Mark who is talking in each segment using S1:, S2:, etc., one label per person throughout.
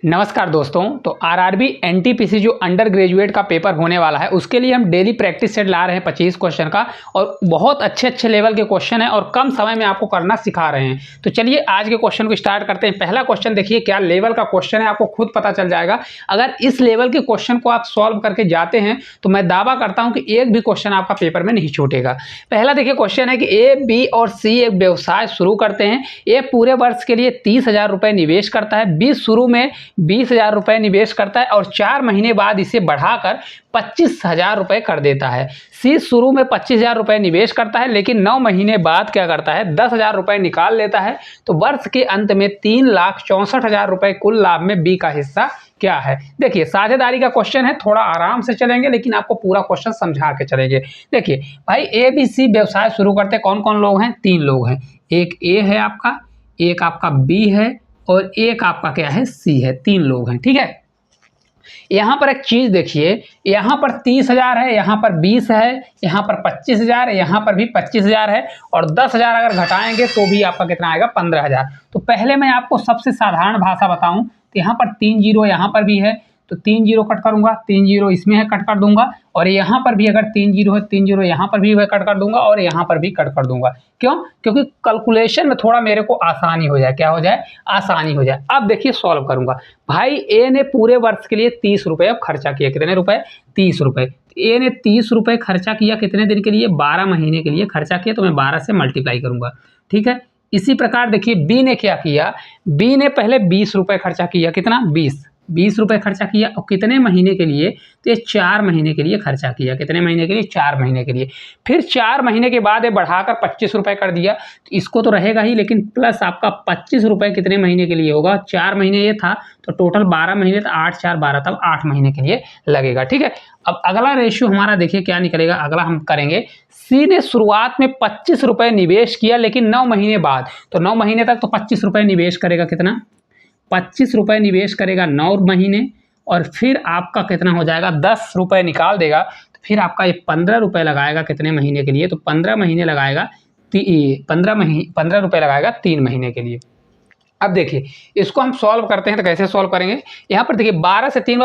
S1: नमस्कार दोस्तों। तो आरआरबी एनटीपीसी जो अंडर ग्रेजुएट का पेपर होने वाला है उसके लिए हम डेली प्रैक्टिस सेट ला रहे हैं 25 क्वेश्चन का, और बहुत अच्छे लेवल के क्वेश्चन है और कम समय में आपको करना सिखा रहे हैं। तो चलिए आज के क्वेश्चन को स्टार्ट करते हैं। पहला क्वेश्चन देखिए क्या लेवल का क्वेश्चन है, आपको खुद पता चल जाएगा। अगर इस लेवल के क्वेश्चन को आप सॉल्व करके जाते हैं तो मैं दावा करता हूँ कि एक भी क्वेश्चन आपका पेपर में नहीं छूटेगा। पहला देखिए क्वेश्चन है कि ए, बी और सी एक व्यवसाय शुरू करते हैं। ए पूरे वर्ष के लिए 30,000 रुपये निवेश करता है, बी शुरू में 20,000 रुपये निवेश करता है और 4 महीने बाद इसे बढ़ाकर 25,000 रुपये कर देता है। सी शुरू में 25,000 रुपये निवेश करता है लेकिन 9 महीने बाद क्या करता है, 10,000 रुपये निकाल लेता है। तो वर्ष के अंत में 3,64,000 रुपये कुल लाभ में बी का हिस्सा क्या है। देखिए साझेदारी का क्वेश्चन है, थोड़ा आराम से चलेंगे लेकिन आपको पूरा क्वेश्चन समझा के चलेंगे। देखिए भाई ए बी सी व्यवसाय शुरू करते कौन कौन लोग हैं, 3 लोग हैं। एक ए है आपका, एक आपका बी है और एक आपका क्या है, सी है। 3 लोग हैं, ठीक है। यहाँ पर एक चीज देखिए, यहाँ पर 30,000 है, यहाँ पर 20 है, यहाँ पर 25,000 है, यहाँ पर भी 25,000 है और 10,000 अगर घटाएंगे तो भी आपका कितना आएगा, 15,000। तो पहले मैं आपको सबसे साधारण भाषा बताऊं तो यहाँ पर 3 जीरो यहाँ पर भी है तो 3 जीरो कट करूंगा, 3 जीरो इसमें है कट कर दूंगा, और यहाँ पर भी अगर 3 जीरो है 3 जीरो यहाँ पर भी है कट कर दूंगा और यहाँ पर भी कट कर दूंगा। क्यों? क्योंकि कैलकुलेशन में थोड़ा मेरे को आसानी हो जाए। क्या हो जाए? आसानी हो जाए। अब देखिए सॉल्व करूंगा। भाई ए ने पूरे वर्ष के लिए 30 रुपये खर्चा किया। कितने रुपए? 30 रुपये। ए ने 30 रुपये खर्चा किया कितने दिन के लिए? 12 महीने के लिए खर्चा किया, तो मैं 12 से मल्टीप्लाई करूंगा, ठीक है। इसी प्रकार देखिए बी ने क्या किया, बी ने पहले 20 रुपये खर्चा किया। कितना? 20 रुपये खर्चा किया और कितने महीने के लिए? तो ये 4 महीने के लिए खर्चा किया। कितने महीने के लिए? 4 महीने के लिए। फिर 4 महीने के बाद ये बढ़ाकर 25 रुपये कर दिया, तो इसको तो रहेगा ही लेकिन प्लस आपका 25 रुपये कितने महीने के लिए होगा? 4 महीने ये था तो टोटल 12 महीने, तो 8 4 12 तब 8 महीने के लिए लगेगा, ठीक है। अब अगला रेशियो हमारा देखिए क्या निकलेगा। अगला हम करेंगे, सी ने शुरुआत में 25 रुपये निवेश किया लेकिन 9 महीने बाद, तो 9 महीने तक तो 25 रुपये निवेश करेगा। कितना? 25 रुपये निवेश करेगा 9 महीने और फिर आपका कितना हो जाएगा, 10 रुपये निकाल देगा, तो फिर आपका ये 15 रुपये लगाएगा। कितने महीने के लिए? तो 15 महीने लगाएगा, 15 रुपये लगाएगा 3 महीने के लिए। अब देखिए इसको हम सॉल्व करते हैं तो कैसे सॉल्व करेंगे। यहाँ पर देखिए 12 से 3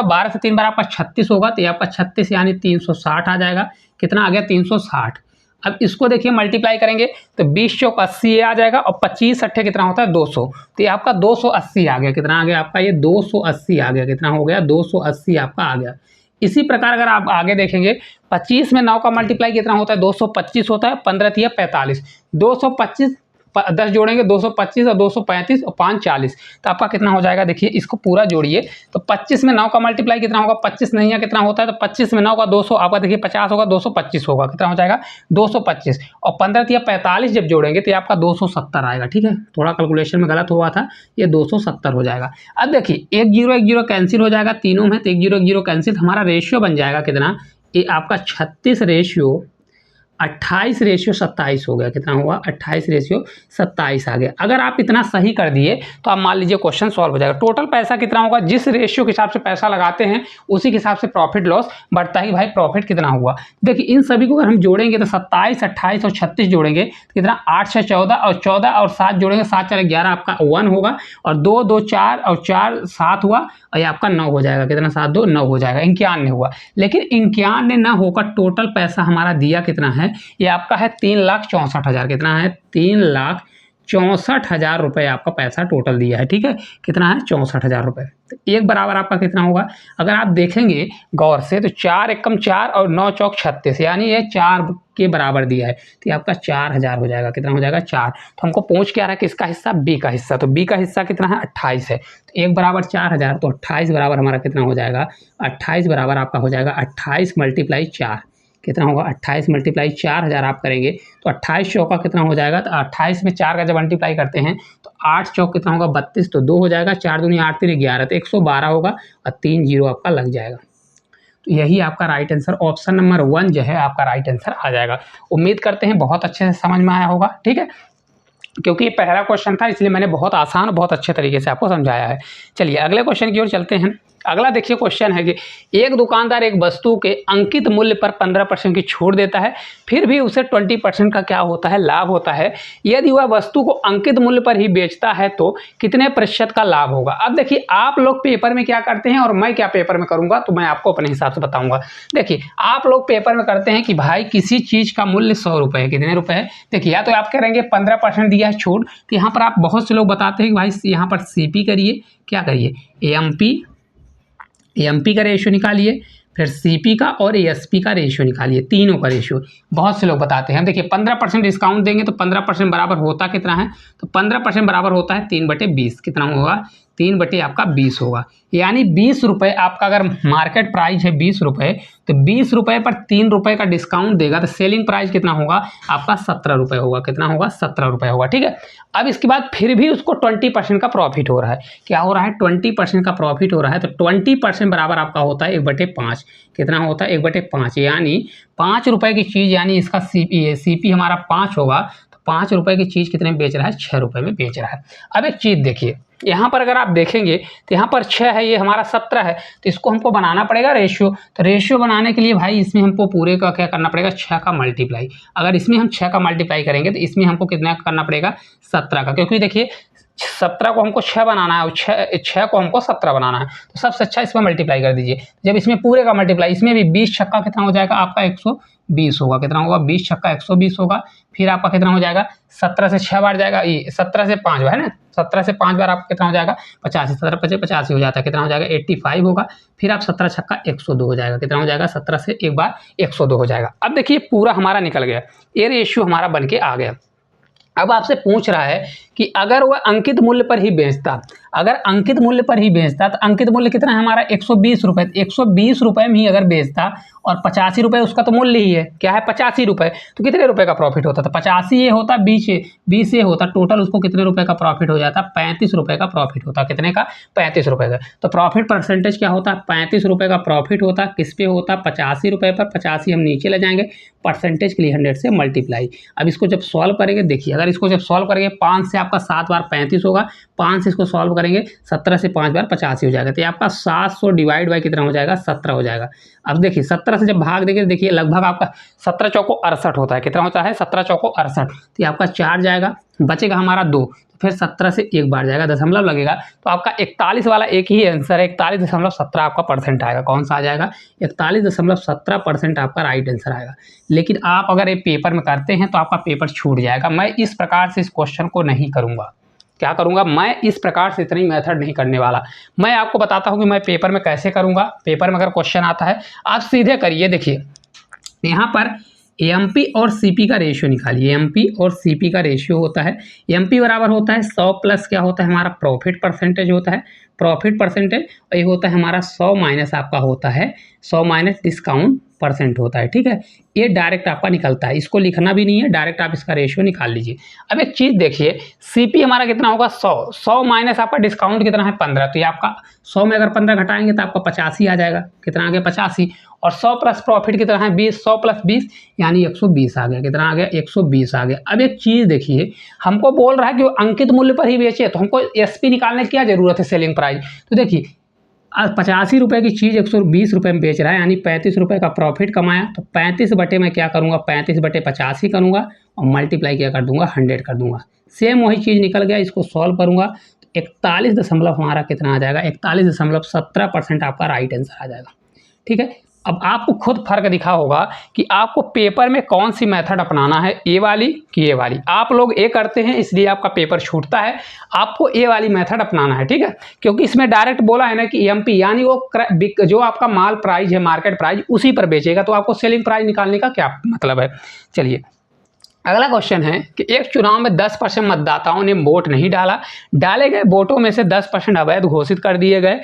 S1: बार आपका 36 होगा, तो ये आपका 36 यानी 360 आ जाएगा। कितना आ गया? 360। अब इसको देखिए मल्टीप्लाई करेंगे तो 20 चौक 80 आ जाएगा और 25 अट्ठे कितना होता है? 200। तो ये आपका 280 आ गया। कितना आ गया आपका? ये 280 आ गया। कितना हो गया? 280 आपका आ गया। इसी प्रकार अगर आप आगे देखेंगे 25 में 9 का मल्टीप्लाई कितना होता है? 225 होता है। 15 तिया 45, 225 10 जोड़ेंगे 225 और 235 और 5 40, तो आपका कितना हो जाएगा? देखिए इसको पूरा जोड़िए तो 25 में 9 का मल्टीप्लाई कितना होगा? 25 नहीं है, कितना होता है? तो 25 में 9 का 200 आपका देखिए 50 होगा, 225 होगा। कितना हो जाएगा? 225 और 15 तिया 45 जब जोड़ेंगे तो आपका 270 आएगा, ठीक है। थोड़ा कैलकुलेशन में गलत हुआ था, ये 270 हो जाएगा। अब देखिए 1 जीरो कैंसिल हो जाएगा तीनों में, तो 1 जीरो कैंसिल, हमारा रेशियो बन जाएगा कितना? ये आपका 36 रेशियो 28 रेशियो 27 हो गया। कितना हुआ? 28 रेशियो 27 आ गया। अगर आप इतना सही कर दिए तो आप मान लीजिए क्वेश्चन सॉल्व हो जाएगा। टोटल पैसा कितना होगा? जिस रेशियो के हिसाब से पैसा लगाते हैं उसी के हिसाब से प्रॉफिट लॉस बढ़ता है कि भाई प्रॉफिट कितना हुआ। देखिए इन सभी को अगर हम जोड़ेंगे तो 27, 28 और 36 जोड़ेंगे तो कितना? 8 से 14 और 14 और 7 जोड़ेंगे, 7 4 11 आपका 1 होगा और 2 2 4 और 4 7 हुआ और ये आपका 9 हो जाएगा। कितना? 7 2 9 हो जाएगा। 51 हुआ। लेकिन 51 ना होकर टोटल पैसा हमारा दिया कितना है? ये आपका है 3,64,000। कितना है? 3,64,000 रुपये आपका पैसा टोटल दिया है, ठीक है। कितना है? 64,000 रुपये। तो एक बराबर आपका कितना होगा? अगर आप देखेंगे गौर से तो 4 एकम 4 और 9 चौक 36 यानी ये 4 के बराबर दिया है, तो ये आपका 4,000 हो जाएगा। कितना हो जाएगा? 4। तो हमको पूछ क्या रहा है किसका हिस्सा? बी का हिस्सा। तो बी का हिस्सा कितना है? 28 है। तो 1 बराबर 4,000, तो 28 बराबर हमारा कितना हो जाएगा? 28 बराबर आपका हो जाएगा 28 मल्टीप्लाई 4। कितना होगा? 28 मल्टीप्लाई 4,000 आप करेंगे तो 28 चौका कितना हो जाएगा? तो 28 में 4 का जब मल्टीप्लाई करते हैं तो 8 चौक कितना होगा? 32, तो 2 हो जाएगा। 4 दूनी 8 3 11, तो 112 होगा और 3 जीरो आपका लग जाएगा। तो यही आपका राइट आंसर, ऑप्शन नंबर 1 जो है आपका राइट आंसर आ जाएगा। उम्मीद करते हैं बहुत अच्छे से समझ में आया होगा, ठीक है। क्योंकि ये पहला क्वेश्चन था इसलिए मैंने बहुत आसान और बहुत अच्छे तरीके से आपको समझाया है। चलिए अगले क्वेश्चन की ओर चलते हैं। अगला देखिए क्वेश्चन है कि एक दुकानदार एक वस्तु के अंकित मूल्य पर 15% की छूट देता है, फिर भी उसे 20% का क्या होता है, लाभ होता है। यदि वह वस्तु को अंकित मूल्य पर ही बेचता है तो कितने प्रतिशत का लाभ होगा। अब देखिए आप लोग पेपर में क्या करते हैं और मैं क्या पेपर में करूंगा, तो मैं आपको अपने हिसाब से बताऊंगा। देखिए आप लोग पेपर में करते हैं कि भाई किसी चीज़ का मूल्य 100 रुपये है, कितने रुपए है। देखिए या तो आप करेंगे 15% दिया है छूट, तो यहाँ पर आप बहुत से लोग बताते हैं कि भाई यहाँ पर CP करिए, क्या करिए एमपी का रेशियो निकालिए, फिर CP का और ASP का रेशियो निकालिए, तीनों का रेशियो बहुत से लोग बताते हैं। देखिए 15% डिस्काउंट देंगे तो 15% बराबर होता कितना है, तो 15% बराबर होता है 3/20, कितना होगा 3 आपका 20 होगा। यानी 20 रुपये आपका अगर मार्केट प्राइस है 20 रुपये, तो 20 रुपये पर 3 रुपये का डिस्काउंट देगा तो सेलिंग प्राइस कितना होगा आपका 17 रुपये होगा, कितना होगा 17 रुपये होगा, ठीक है। अब इसके बाद फिर भी उसको 20% का प्रॉफिट हो रहा है, क्या हो रहा है 20% का प्रॉफिट हो रहा है, तो 20% बराबर आपका होता है 1/5, कितना होता है 1/5, यानी 5 रुपये की चीज़, यानी इसका CP हमारा 5 होगा, तो 5 रुपये की चीज़ कितने में बेच रहा है, 6 रुपये में बेच रहा है। अब एक चीज़ देखिए यहाँ पर अगर आप देखेंगे तो यहाँ पर 6 है, ये हमारा 17 है, तो इसको हमको बनाना पड़ेगा रेशियो। तो रेशियो बनाने के लिए भाई इसमें हमको पूरे का क्या करना पड़ेगा, 6 का मल्टीप्लाई। अगर इसमें हम 6 का मल्टीप्लाई करेंगे तो इसमें हमको कितना करना पड़ेगा 17 का, क्योंकि देखिए 17 को हमको 6 बनाना है और 6 को हमको 17 बनाना है, तो सबसे अच्छा इसमें मल्टीप्लाई कर दीजिए। जब इसमें पूरे का मल्टीप्लाई, इसमें भी 20 छक्का कितना हो जाएगा आपका 120 होगा, कितना होगा 20 छक्का 120 होगा। फिर आपका कितना हो जाएगा 17 से 6 बार जाएगा, ये 17 से 5 बार है ना, 17 से 5 बार आपका कितना हो जाएगा 85, 17 × 5 = 85 हो जाता है, कितना हो जाएगा 85 होगा। फिर आप 17 छक्का 102 हो जाएगा, कितना हो जाएगा 17 से एक बार 102 हो जाएगा। अब देखिए पूरा हमारा निकल गया, ये रेशियो हमारा बन के आ गया। अब आपसे पूछ रहा है कि अगर वह अंकित मूल्य पर ही बेचता, अगर अंकित मूल्य पर ही बेचता, तो अंकित मूल्य कितना है हमारा 120 रुपये, 120 रुपये में ही अगर बेचता और 85 रुपये उसका तो मूल्य ही है, क्या है 85 रुपये, तो कितने रुपए का प्रॉफिट होता, तो 85 ये होता, 20 ये होता, टोटल उसको कितने रुपए का प्रॉफिट हो जाता, 35 रुपये का प्रॉफिट होता, कितने का 35 रुपये का। तो प्रॉफिट परसेंटेज क्या होता, 35 रुपये का प्रॉफिट होता, किस पे होता 85 रुपये पर, 85 हम नीचे ले जाएंगे, परसेंटेज के लिए 100 से मल्टीप्लाई। अब इसको जब सॉल्व करेंगे, देखिए अगर इसको जब सॉल्व करेंगे 5 से आपका 7 बार 35 होगा, 5 से इसको सॉल्व करेंगे 17 से 5 बार 85 हो जाएगा, तो ये आपका 700 डिवाइड बाई कितना हो जाएगा 17 हो जाएगा। अब देखिए 17 से जब भाग देंगे, देखिए लगभग आपका 17 चौको 68 होता है, कितना होता है 17 चौको 68, तो ये आपका 4 जाएगा, बचेगा हमारा 2, फिर 17 से एक बार जाएगा, दशमलव लगेगा, तो आपका 41 वाला एक ही आंसर है, 41.17 आपका परसेंट आएगा। कौन सा आ जाएगा 41.17% आपका राइट आंसर आएगा। लेकिन आप अगर ये पेपर में करते हैं तो आपका पेपर छूट जाएगा। मैं इस प्रकार से इस क्वेश्चन को नहीं करूँगा, क्या करूँगा मैं इस प्रकार से इतनी मेथड नहीं करने वाला। मैं आपको बताता हूँ कि मैं पेपर में कैसे करूँगा। पेपर में अगर क्वेश्चन आता है आप सीधे करिए, देखिए यहाँ पर MP और CP का रेशियो निकालिए। MP और CP का रेशियो होता है, MP बराबर होता है 100 प्लस क्या होता है हमारा प्रॉफिट परसेंटेज होता है, प्रॉफिट परसेंटेज, और ये होता है हमारा 100 माइनस आपका होता है 100 माइनस डिस्काउंट परसेंट होता है, ठीक है। ये डायरेक्ट आपका निकलता है, इसको लिखना भी नहीं है, डायरेक्ट आप इसका रेशियो निकाल लीजिए। अब एक चीज़ देखिए CP हमारा कितना होगा 100 माइनस आपका डिस्काउंट कितना है 15, तो ये आपका 100 में अगर 15 घटाएंगे तो आपका 85 आ जाएगा, कितना आ गया 85, और 100 प्लस प्रॉफिट कितना है 20, 100 प्लस 20 यानी 120 आ गया, कितना आ गया 120 आ गया। अब एक चीज़ देखिए हमको बोल रहा है कि वो अंकित मूल्य पर ही बेचे, तो हमको SP निकालने की क्या जरूरत है, सेलिंग प्राइस। तो देखिए 85 रुपये की चीज़ 120 रुपये में बेच रहा है, यानी 35 रुपये का प्रॉफिट कमाया, तो 35 बटे मैं क्या करूँगा 35 बटे 85 करूँगा और मल्टीप्लाई क्या कर दूँगा 100 कर दूँगा। सेम वही चीज़ निकल गया, इसको सॉल्व करूँगा तो 41 दशमलव हमारा कितना आ जाएगा 41.17% आपका राइट आंसर आ जाएगा, ठीक है। अब आपको खुद फर्क दिखा होगा कि आपको पेपर में कौन सी मेथड अपनाना है, ए वाली कि ए वाली। आप लोग ए करते हैं इसलिए आपका पेपर छूटता है, आपको ए वाली मेथड अपनाना है, ठीक है। क्योंकि इसमें डायरेक्ट बोला है ना कि MP यानी वो जो आपका माल प्राइस है मार्केट प्राइस उसी पर बेचेगा, तो आपको सेलिंग प्राइस निकालने का क्या मतलब है। चलिए अगला क्वेश्चन है कि एक चुनाव में 10% मतदाताओं ने वोट नहीं डाला, डाले गए वोटों में से 10% अवैध घोषित कर दिए गए,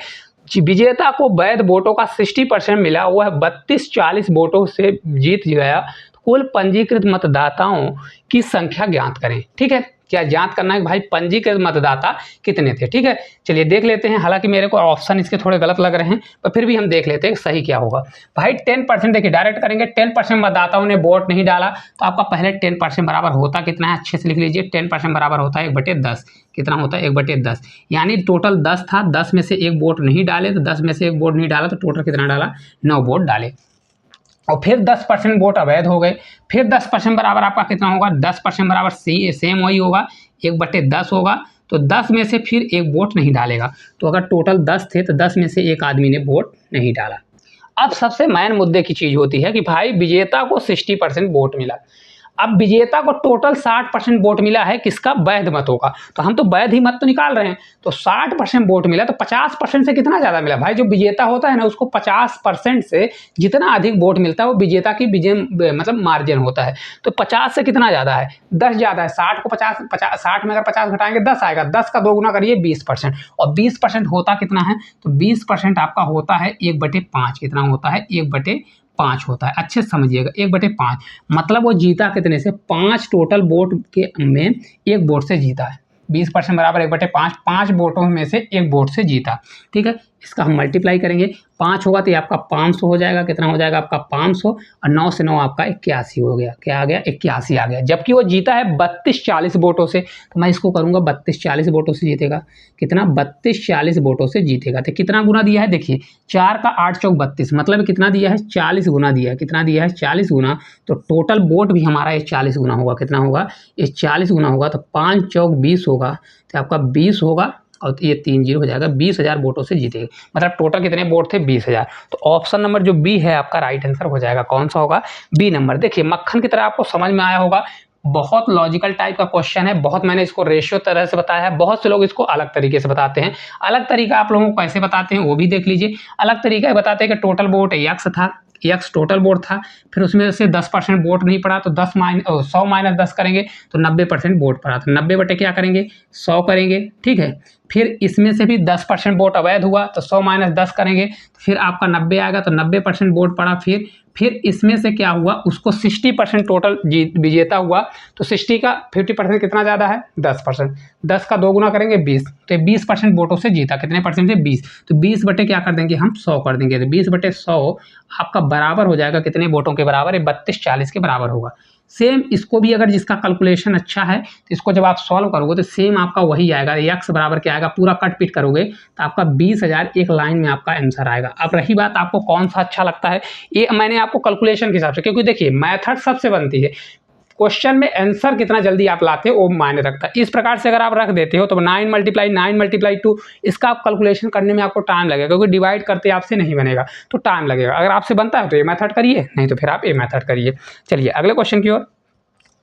S1: विजेता को वैध वोटों का 60% मिला, वह 32-40 वोटों से जीत गया। कुल पंजीकृत मतदाताओं की संख्या ज्ञात करें, ठीक है। क्या ज्ञात करना है भाई पंजीकृत मतदाता कितने थे, ठीक है। चलिए देख लेते हैं, हालांकि मेरे को ऑप्शन इसके थोड़े गलत लग रहे हैं पर फिर भी हम देख लेते हैं सही क्या होगा। भाई 10%, देखिए डायरेक्ट करेंगे, 10% मतदाताओं ने वोट नहीं डाला, तो आपका पहले 10% बराबर होता कितना है, अच्छे से लिख लीजिए 10% बराबर होता है 1/10, कितना होता है 1/10, यानी टोटल 10 था, 10 में से एक वोट नहीं डाले तो 10 में से एक वोट नहीं डाला तो टोटल कितना डाला 9 वोट डाले। और फिर 10% वोट अवैध हो गए, फिर 10% बराबर आपका कितना होगा 10% बराबर सेम वही होगा 1/10 होगा, तो 10 में से फिर एक वोट नहीं डालेगा। तो अगर टोटल 10 थे तो 10 में से एक आदमी ने वोट नहीं डाला। अब सबसे मेन मुद्दे की चीज़ होती है कि भाई विजेता को 60% वोट मिला। अब विजेता को टोटल 60% वोट मिला है किसका, वैध मतों का। तो हम तो वैध ही मत तो निकाल रहे हैं, तो 60% वोट मिला तो 50% से कितना ज़्यादा मिला भाई। जो विजेता होता है ना उसको 50% से जितना अधिक वोट मिलता है वो विजेता की विजय मतलब मार्जिन होता है। तो 50 से कितना ज़्यादा है 10 ज़्यादा है। 60 को 60 में अगर 50 घटाएंगे 10 आएगा, 10 का 2 गुना करिए 20%, और 20% होता कितना है, तो 20% आपका होता है 1/5। कितना होता है 1/5 होता है। अच्छे से समझिएगा 1/5 मतलब वो जीता कितने से, 5 टोटल वोट के में एक वोट से जीता है। 20% बराबर 1/5, 5 वोटों में से एक वोट से जीता। ठीक है, इसका हम मल्टीप्लाई करेंगे, 5 होगा तो ये आपका 500 हो जाएगा। कितना हो जाएगा आपका 500, और 9 से 9 आपका 81 हो गया। क्या आ गया 81 आ गया, जबकि वो जीता है 32-40 वोटों से। तो मैं इसको करूँगा 32-40 वोटों से जीतेगा। कितना 32-40 वोटों से जीतेगा। तो कितना गुना दिया है देखिए, 4 का 8 चौक 32, मतलब कितना दिया है 40 गुना दिया है। कितना दिया है 40 गुना, तो टोटल वोट भी हमारा ये 40 गुना होगा। कितना होगा ये 40 गुना होगा, तो 5 चौक 20 होगा, तो आपका 20 होगा, और ये 3 0 हो जाएगा। 20,000 वोटों से जीतेगा, मतलब टोटल कितने वोट थे 20,000। तो ऑप्शन नंबर जो बी है आपका राइट आंसर हो जाएगा। कौन सा होगा, बी नंबर। देखिए मक्खन की तरह आपको समझ में आया होगा, बहुत लॉजिकल टाइप का क्वेश्चन है, बहुत मैंने इसको रेशियो तरह से बताया है। बहुत से लोग इसको अलग तरीके से बताते हैं, अलग तरीका आप लोगों को कैसे बताते हैं वो भी देख लीजिए। अलग तरीका बताते हैं कि टोटल वोट x था, x टोटल वोट था, फिर उसमें से 10% वोट नहीं पड़ा तो 100 माइनस 10 करेंगे तो 90% वोट पड़ा, तो 90 बटे क्या करेंगे 100 करेंगे। ठीक है, फिर इसमें से भी 10% वोट अवैध हुआ तो 100 माइनस 10 करेंगे, फिर आपका 90 आएगा, तो 90% वोट पड़ा। फिर इसमें से क्या हुआ, उसको 60% टोटल विजेता हुआ, तो 60 का 50% कितना ज़्यादा है 10%, 10 का 2 गुना करेंगे 20, तो 20% वोटों से जीता। कितने परसेंट से 20, तो 20 बटे क्या कर देंगे हम 100 कर देंगे, तो 20/100 आपका बराबर हो जाएगा कितने वोटों के बराबर है 32-40 के बराबर होगा। सेम इसको भी अगर जिसका कैलकुलेशन अच्छा है तो इसको जब आप सॉल्व करोगे तो सेम आपका वही आएगा। x बराबर क्या आएगा, पूरा कट पिट करोगे तो आपका 20,000 एक लाइन में आपका आंसर आएगा। अब रही बात आपको कौन सा अच्छा लगता है, ये मैंने आपको कैलकुलेशन के हिसाब से, क्योंकि देखिए मैथड सबसे बनती है, क्वेश्चन में आंसर कितना जल्दी आप लाते हो वो मायने रखता है। इस प्रकार से अगर आप रख देते हो तो 9 × 2 इसका आप कैलकुलेशन करने में आपको टाइम लगेगा, क्योंकि डिवाइड करते आपसे नहीं बनेगा तो टाइम लगेगा। अगर आपसे बनता है तो ये मेथड करिए, नहीं तो फिर आप ये मेथड करिए। चलिए अगले क्वेश्चन की ओर।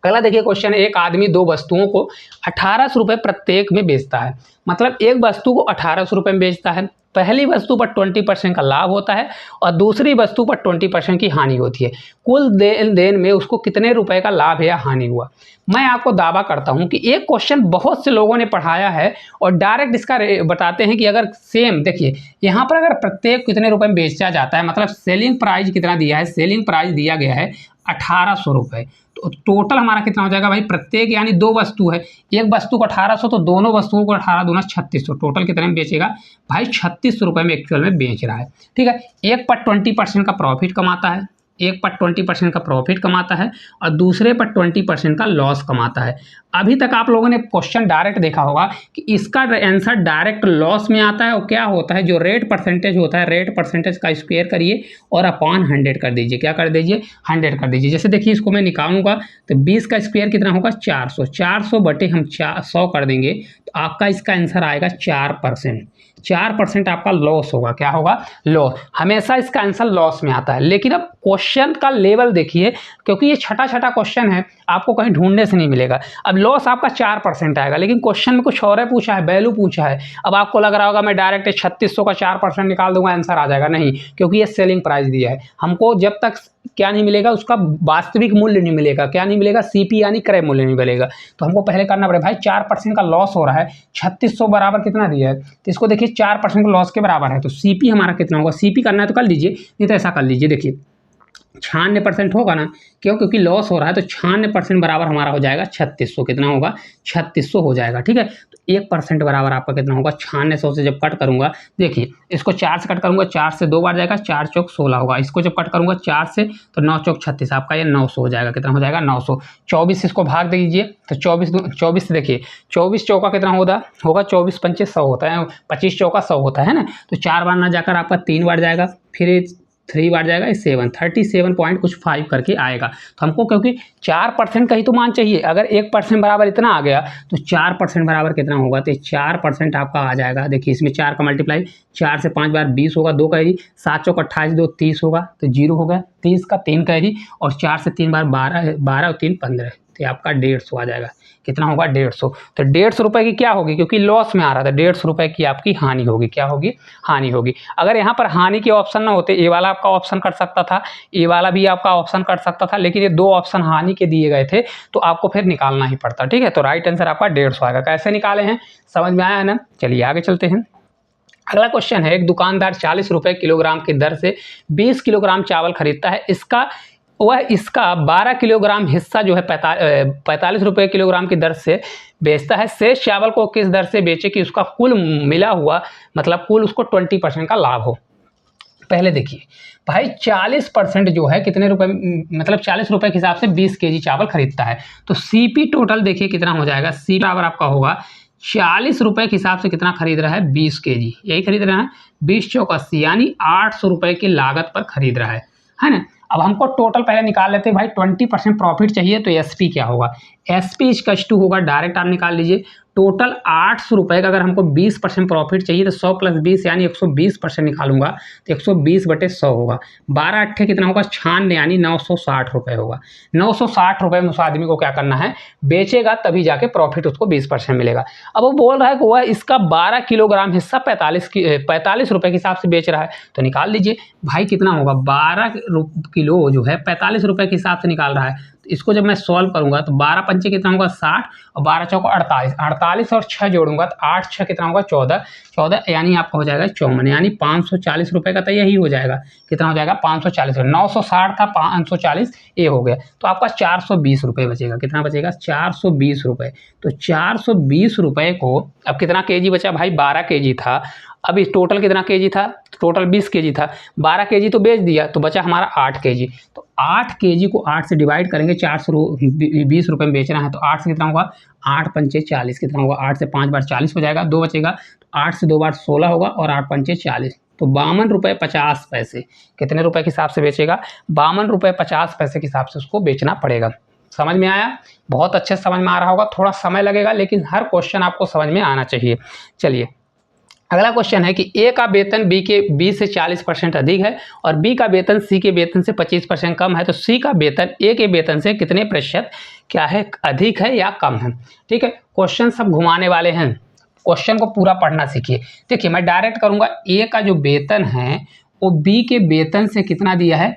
S1: अगला देखिए क्वेश्चन है, एक आदमी 2 वस्तुओं को 1800 रुपये प्रत्येक में बेचता है, मतलब एक वस्तु को 1800 रुपये में बेचता है। पहली वस्तु पर 20% का लाभ होता है और दूसरी वस्तु पर 20% की हानि होती है। कुल लेन देन में उसको कितने रुपए का लाभ या हानि हुआ। मैं आपको दावा करता हूं कि एक क्वेश्चन बहुत से लोगों ने पढ़ाया है और डायरेक्ट इसका बताते हैं कि अगर सेम देखिए यहाँ पर अगर प्रत्येक कितने रुपए में बेचा जाता है, मतलब सेलिंग प्राइस कितना दिया है, सेलिंग प्राइस दिया गया है 1800 रुपये, तो टोटल हमारा कितना हो जाएगा भाई, प्रत्येक यानी 2 वस्तु है, एक वस्तु को 1800 तो दोनों वस्तुओं को 18 दूना 3600, टोटल कितने में बेचेगा भाई 3600 रुपये में एक्चुअल में बेच रहा है। ठीक है, एक पर 20% का प्रॉफिट कमाता है, एक पर 20% का प्रॉफिट कमाता है और दूसरे पर 20% का लॉस कमाता है। अभी तक आप लोगों ने क्वेश्चन डायरेक्ट देखा होगा कि इसका आंसर डायरेक्ट लॉस में आता है, और क्या होता है जो रेट परसेंटेज होता है, रेट परसेंटेज का स्क्वायर करिए और अपॉन 100 कर दीजिए। क्या कर दीजिए 100 कर दीजिए। जैसे देखिए इसको मैं निकालूंगा तो 20 का स्क्वायर कितना होगा 400, 400 बटे हम 100 कर देंगे तो आपका इसका आंसर आएगा 4%। 4% आपका लॉस होगा। क्या होगा लॉस, हमेशा इसका आंसर लॉस में आता है। लेकिन अब क्वेश्चन का लेवल देखिए, क्योंकि ये छोटा क्वेश्चन है, आपको कहीं ढूंढने से नहीं मिलेगा। अब लॉस आपका 4% आएगा, लेकिन क्वेश्चन में कुछ और है पूछा है, वैल्यू पूछा है। अब आपको लग रहा होगा मैं डायरेक्ट 3600 का 4% निकाल दूंगा आंसर आ जाएगा, नहीं, क्योंकि ये सेलिंग प्राइस दिया है। हमको जब तक क्या नहीं मिलेगा, उसका वास्तविक मूल्य नहीं मिलेगा। क्या नहीं मिलेगा, सीपी यानी क्रय मूल्य नहीं मिलेगा। तो हमको पहले करना पड़ेगा भाई 4% का लॉस हो रहा है, 3600 बराबर कितना दिया है, तो इसको देखिए 4% का लॉस के बराबर है, तो सीपी हमारा कितना होगा, सीपी करना है तो कर लीजिए, नहीं तो ऐसा कर लीजिए। देखिए 96% होगा ना, क्यों? क्योंकि लॉस हो रहा है, तो 96% बराबर हमारा हो जाएगा 3600। कितना होगा? 3600 हो जाएगा, ठीक है। तो 1% बराबर आपका कितना होगा? 9600 से जब कट करूंगा, देखिए इसको 4 से कट करूंगा, 4 से 2 बार जाएगा, 4 चौक 16 होगा। इसको जब कट करूंगा 4 से, तो 9 चौक 36, आपका ये 900 हो जाएगा। कितना हो जाएगा? 900। 24 इसको भाग दीजिए, तो 24 देखिए 24 चौका कितना होगा? 24 पंचे 100 होता है, 25 चौका 100 होता है ना। तो 4 बार ना जाकर आपका 3 बार जाएगा, फिर 3 बार जाएगा, 37 पॉइंट कुछ 5 करके आएगा। तो हमको क्योंकि 4% का ही तो मान चाहिए, अगर 1% बराबर इतना आ गया तो 4% बराबर कितना होगा? तो 4% आपका आ जाएगा। देखिए इसमें 4 का मल्टीप्लाई, 4 से 5 बार 20 होगा, 2 कैरी, 7 चौक 28, 2 30 होगा, तो 0 हो गया। 30 का 3 कैरी, और 4 से 3 बार 12, 12 और 3 15, तो आपका 150 आ जाएगा। कितना होगा? 150। तो 150 रुपये की क्या होगी? क्योंकि लॉस में आ रहा था, 150 रुपये की आपकी हानि होगी। क्या होगी? हानि होगी। अगर यहाँ पर हानि के ऑप्शन ना होते, ये वाला आपका ऑप्शन कर सकता था, ये वाला भी आपका ऑप्शन कर सकता था, लेकिन ये 2 ऑप्शन हानि के दिए गए थे, तो आपको फिर निकालना ही पड़ता, ठीक है। तो राइट आंसर आपका 150 आएगा। कैसे निकाले हैं, समझ में आया है ना? चलिए आगे चलते हैं। अगला क्वेश्चन है, एक दुकानदार 40 रुपये किलोग्राम की दर से 20 किलोग्राम चावल खरीदता है। इसका 12 किलोग्राम हिस्सा जो है 45 रुपये किलोग्राम की दर से बेचता है। शेष चावल को किस दर से बेचे कि उसका कुल मिला हुआ, मतलब कुल उसको 20% का लाभ हो। पहले देखिए भाई, 40% जो है कितने रुपए, मतलब 40 रुपये के हिसाब से 20 केजी चावल खरीदता है। तो सीपी टोटल देखिए कितना हो जाएगा। सी बराबर आपका होगा 40 रुपये के हिसाब से कितना खरीद रहा है? 20 केजी, यही खरीद रहा है। 20 चौक 80, यानी 800 रुपये की लागत पर खरीद रहा है ना। अब हमको टोटल पहले निकाल लेते हैं भाई। 20% प्रॉफिट चाहिए, तो एसपी क्या होगा? एसपी इक्वल्स टू होगा, डायरेक्ट आप निकाल लीजिए। टोटल 800 रुपये का अगर हमको 20% प्रॉफिट चाहिए, तो 100 + 20 यानी 120% निकालूंगा, तो 120/100 होगा। 12 अट्ठे कितना होगा? 96, यानी 960 रुपये होगा। 960 रुपये में उस आदमी को क्या करना है? बेचेगा, तभी जाके प्रॉफिट उसको 20% मिलेगा। अब वो बोल रहा है कि वह इसका 12 किलोग्राम हिस्सा 45 रुपये के हिसाब से बेच रहा है, तो निकाल लीजिए भाई कितना होगा? 12 किलो जो है 45 रुपये के हिसाब से निकाल रहा है। तो इसको जब मैं सॉल्व करूंगा, तो 12 पंचे कितना होगा? 60, और 12 चौक 48, 48 और 6 जोड़ूंगा, तो 8 6 कितना होगा? 14, यानी आपका हो जाएगा 54, यानी 540 रुपये का तो यही हो जाएगा। कितना हो जाएगा? 540। 960 था, 540 ये हो गया, तो आपका 420 रुपये बचेगा। कितना बचेगा? 420 रुपये। तो 420 रुपये को, अब कितना केजी बचा भाई? 12 केजी था। अब इस टोटल कितना केजी था? टोटल 20 केजी था, 12 केजी तो बेच दिया, तो बचा हमारा 8 केजी। तो 8 केजी को 8 से डिवाइड करेंगे, 420 रुपये में बेचना है, तो 8 से कितना होगा? 8 पंचे 40, कितना होगा? 8 से 5 बार 40 हो जाएगा, 2 बचेगा, तो 8 से 2 बार 16 होगा, और 8 पंचे 40, तो 52 रुपये 50 पैसे। कितने रुपए के हिसाब से बेचेगा? 52 रुपये 50 पैसे के हिसाब से उसको बेचना पड़ेगा। समझ में आया? बहुत अच्छे समझ में आ रहा होगा, थोड़ा समय लगेगा, लेकिन हर क्वेश्चन आपको समझ में आना चाहिए। चलिए अगला क्वेश्चन है कि ए का वेतन बी से 40% अधिक है, और बी का वेतन सी के वेतन से 25% कम है, तो सी का वेतन ए के वेतन से कितने प्रतिशत क्या है? अधिक है या कम है? ठीक है, क्वेश्चन सब घुमाने वाले हैं, क्वेश्चन को पूरा पढ़ना सीखिए। देखिए मैं डायरेक्ट करूंगा, ए का जो वेतन है वो बी के वेतन से कितना दिया है?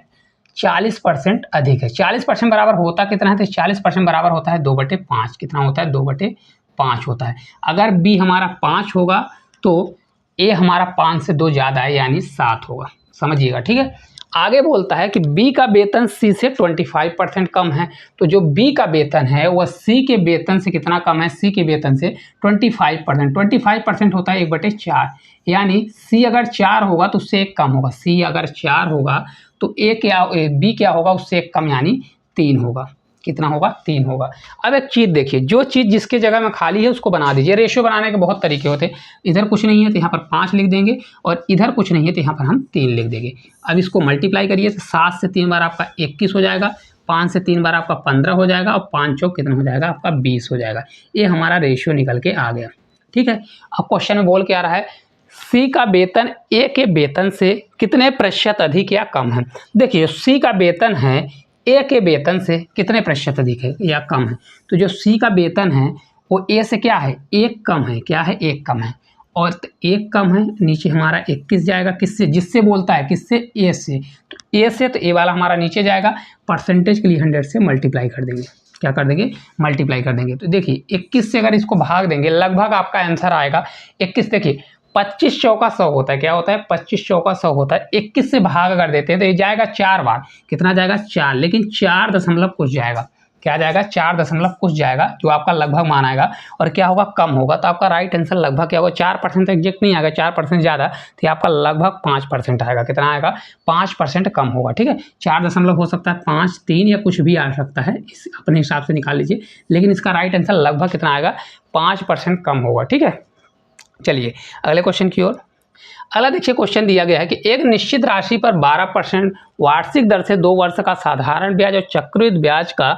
S1: 40% अधिक है। 40% बराबर होता कितना है? तो 40% बराबर होता है 2/5। कितना होता है? 2/5 होता है। अगर बी हमारा 5 होगा, तो ए हमारा 5 से 2 ज़्यादा है, यानी 7 होगा। समझिएगा, ठीक है। आगे बोलता है कि बी का वेतन सी से 25% कम है, तो जो बी का वेतन है वह सी के वेतन से कितना कम है? सी के वेतन से 25%। 25% होता है 1/4, यानी सी अगर 4 होगा तो उससे 1 कम होगा। सी अगर 4 होगा तो बी क्या होगा? उससे 1 कम, यानी 3 होगा। कितना होगा? 3 होगा। अब एक चीज़ देखिए, जो चीज़ जिसके जगह में खाली है उसको बना दीजिए। रेशियो बनाने के बहुत तरीके होते हैं। इधर कुछ नहीं है तो यहाँ पर 5 लिख देंगे, और इधर कुछ नहीं है तो यहाँ पर हम 3 लिख देंगे। अब इसको मल्टीप्लाई करिए, तो 7 से 3 बार आपका 21 हो जाएगा, 5 से 3 बार आपका 15 हो जाएगा, और 5 चौक कितना हो जाएगा? आपका 20 हो जाएगा। ये हमारा रेशियो निकल के आ गया, ठीक है। अब क्वेश्चन में बोल के आ रहा है सी का वेतन ए के वेतन से कितने प्रतिशत अधिक या कम है। देखिए सी का वेतन है ए के वेतन से कितने प्रतिशत अधिक है या कम है। तो जो सी का वेतन है वो ए से क्या है? 1 कम है। क्या है? 1 कम है। और 1 कम है, नीचे हमारा 21 जाएगा, किससे? जिससे बोलता है, किससे? ए से। तो ए से, तो ए वाला हमारा नीचे जाएगा, परसेंटेज के लिए 100 से मल्टीप्लाई कर देंगे। क्या कर देंगे? मल्टीप्लाई कर देंगे। तो देखिए 21 से अगर इसको भाग देंगे, लगभग आपका आंसर आएगा 21। देखिए 25 चौका 100 होता है, क्या होता है 25 चौका 100 होता है। 21 से भाग कर देते हैं तो ये जाएगा 4 बार, कितना जाएगा 4, लेकिन 4 दशमलव कुछ जाएगा, क्या जाएगा 4 दशमलव कुछ जाएगा, जो आपका लगभग मान आएगा। और क्या होगा कम होगा, तो आपका राइट आंसर लगभग क्या होगा 4% तो एग्जैक्ट नहीं आएगा, 4% ज़्यादा तो आपका लगभग 5% आएगा, कितना आएगा 5% कम होगा। ठीक है, 4 दशमलव हो सकता है 5, 3 या कुछ भी आ सकता है, इस अपने हिसाब से निकाल लीजिए, लेकिन इसका राइट आंसर लगभग कितना आएगा 5% कम होगा। ठीक है, चलिए अगले क्वेश्चन की ओर। अगला देखिए क्वेश्चन दिया गया है कि एक निश्चित राशि पर 12% वार्षिक दर से 2 वर्ष का साधारण ब्याज और चक्रवृद्धि ब्याज का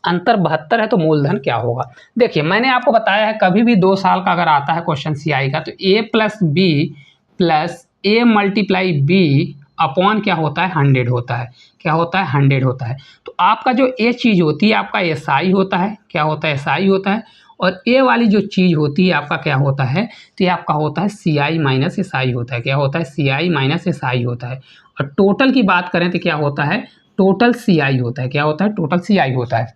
S1: अंतर 72 है, तो मूलधन क्या होगा। देखिए मैंने आपको बताया है कभी भी 2 साल का अगर आता है क्वेश्चन सीआई का, तो a plus B plus A multiply B upon क्या होता है 100 होता है, क्या होता है 100 होता है। तो आपका जो ए चीज़ होती है आपका एसआई होता है, क्या होता है एसआई होता है, और ए वाली जो चीज़ होती है आपका क्या होता है, तो ये आपका होता है सी आई माइनस एस आई होता है, क्या होता है सी आई माइनस एस आई होता है। और टोटल की बात करें तो क्या होता है टोटल सी आई होता है, क्या होता है टोटल सी आई होता है।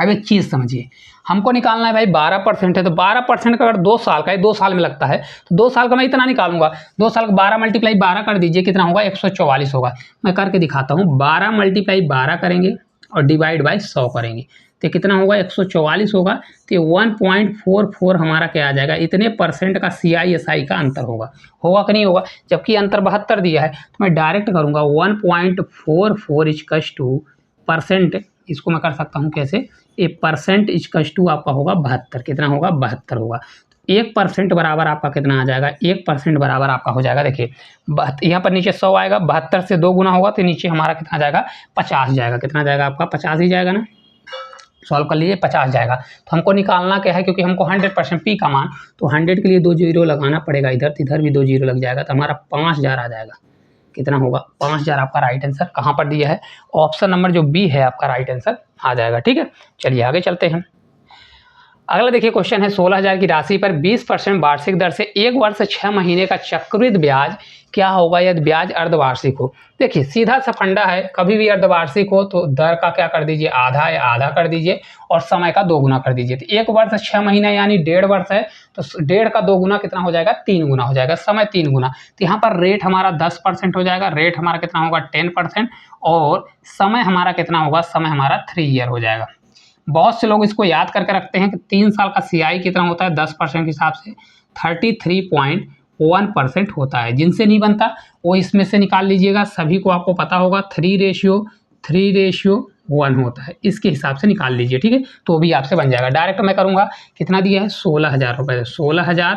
S1: अब एक चीज़ समझिए, हमको निकालना है भाई 12% है, तो 12% का अगर 2 साल का है, 2 साल में लगता है, तो 2 साल का मैं इतना निकालूंगा, 2 साल का 12 मल्टीप्लाई 12 कर दीजिए, कितना होगा 144 होगा। मैं करके दिखाता हूँ, 12 मल्टीप्लाई 12 करेंगे और डिवाइड बाई 100 करेंगे तो कितना होगा 144 होगा। तो 1.44 हमारा क्या आ जाएगा, इतने परसेंट का सी आई एस आई का अंतर होगा, होगा कि नहीं होगा, जबकि अंतर 72 दिया है। तो मैं डायरेक्ट करूँगा 1.44 इजकस टू परसेंट, इसको मैं कर सकता हूँ कैसे, ए परसेंट इजकस टू आपका होगा 72, कितना होगा 72 होगा। 1% बराबर आपका कितना आ जाएगा, 1% बराबर आपका हो जाएगा। देखिए यहाँ पर नीचे 100 आएगा, 72 से 2 गुना होगा तो नीचे हमारा कितना जाएगा 50 जाएगा, कितना जाएगा आपका 50 ही जाएगा ना, सॉल्व कर लीजिए 50 जाएगा। तो हमको निकालना क्या है, क्योंकि हमको 100% पी का मान, तो 100 के लिए 2 जीरो लगाना पड़ेगा, इधर तो इधर भी 2 जीरो लग जाएगा, तो हमारा 5000 आ जाएगा, कितना होगा 5000 आपका राइट आंसर कहाँ पर दिया है, ऑप्शन नंबर जो बी है आपका राइट आंसर आ जाएगा। ठीक है, चलिए आगे चलते हैं। अगला देखिए क्वेश्चन है 16000 की राशि पर 20% वार्षिक दर से 1 वर्ष 6 महीने का चक्रवृद्धि ब्याज क्या होगा यदि ब्याज अर्धवार्षिक हो। देखिए सीधा सा फंडा है, कभी भी अर्धवार्षिक हो तो दर का क्या कर दीजिए आधा या आधा कर दीजिए और समय का 2 गुना कर दीजिए। तो 1 वर्ष 6 महीना यानी 1.5 वर्ष है, तो 1.5 का 2 गुना कितना हो जाएगा 3 गुना हो जाएगा, समय 3 गुना। तो यहाँ पर रेट हमारा 10% हो जाएगा, रेट हमारा कितना होगा 10% और समय हमारा कितना होगा, समय हमारा 3 ईयर हो जाएगा। बहुत से लोग इसको याद करके रखते हैं कि 3 साल का सीआई कितना होता है 10% के हिसाब से 33.1% होता है। जिनसे नहीं बनता वो इसमें से निकाल लीजिएगा, सभी को आपको पता होगा 3:1 होता है, इसके हिसाब से निकाल लीजिए। ठीक है, तो भी आपसे बन जाएगा। डायरेक्ट मैं करूँगा, कितना दिया है 16000 रुपये, 16000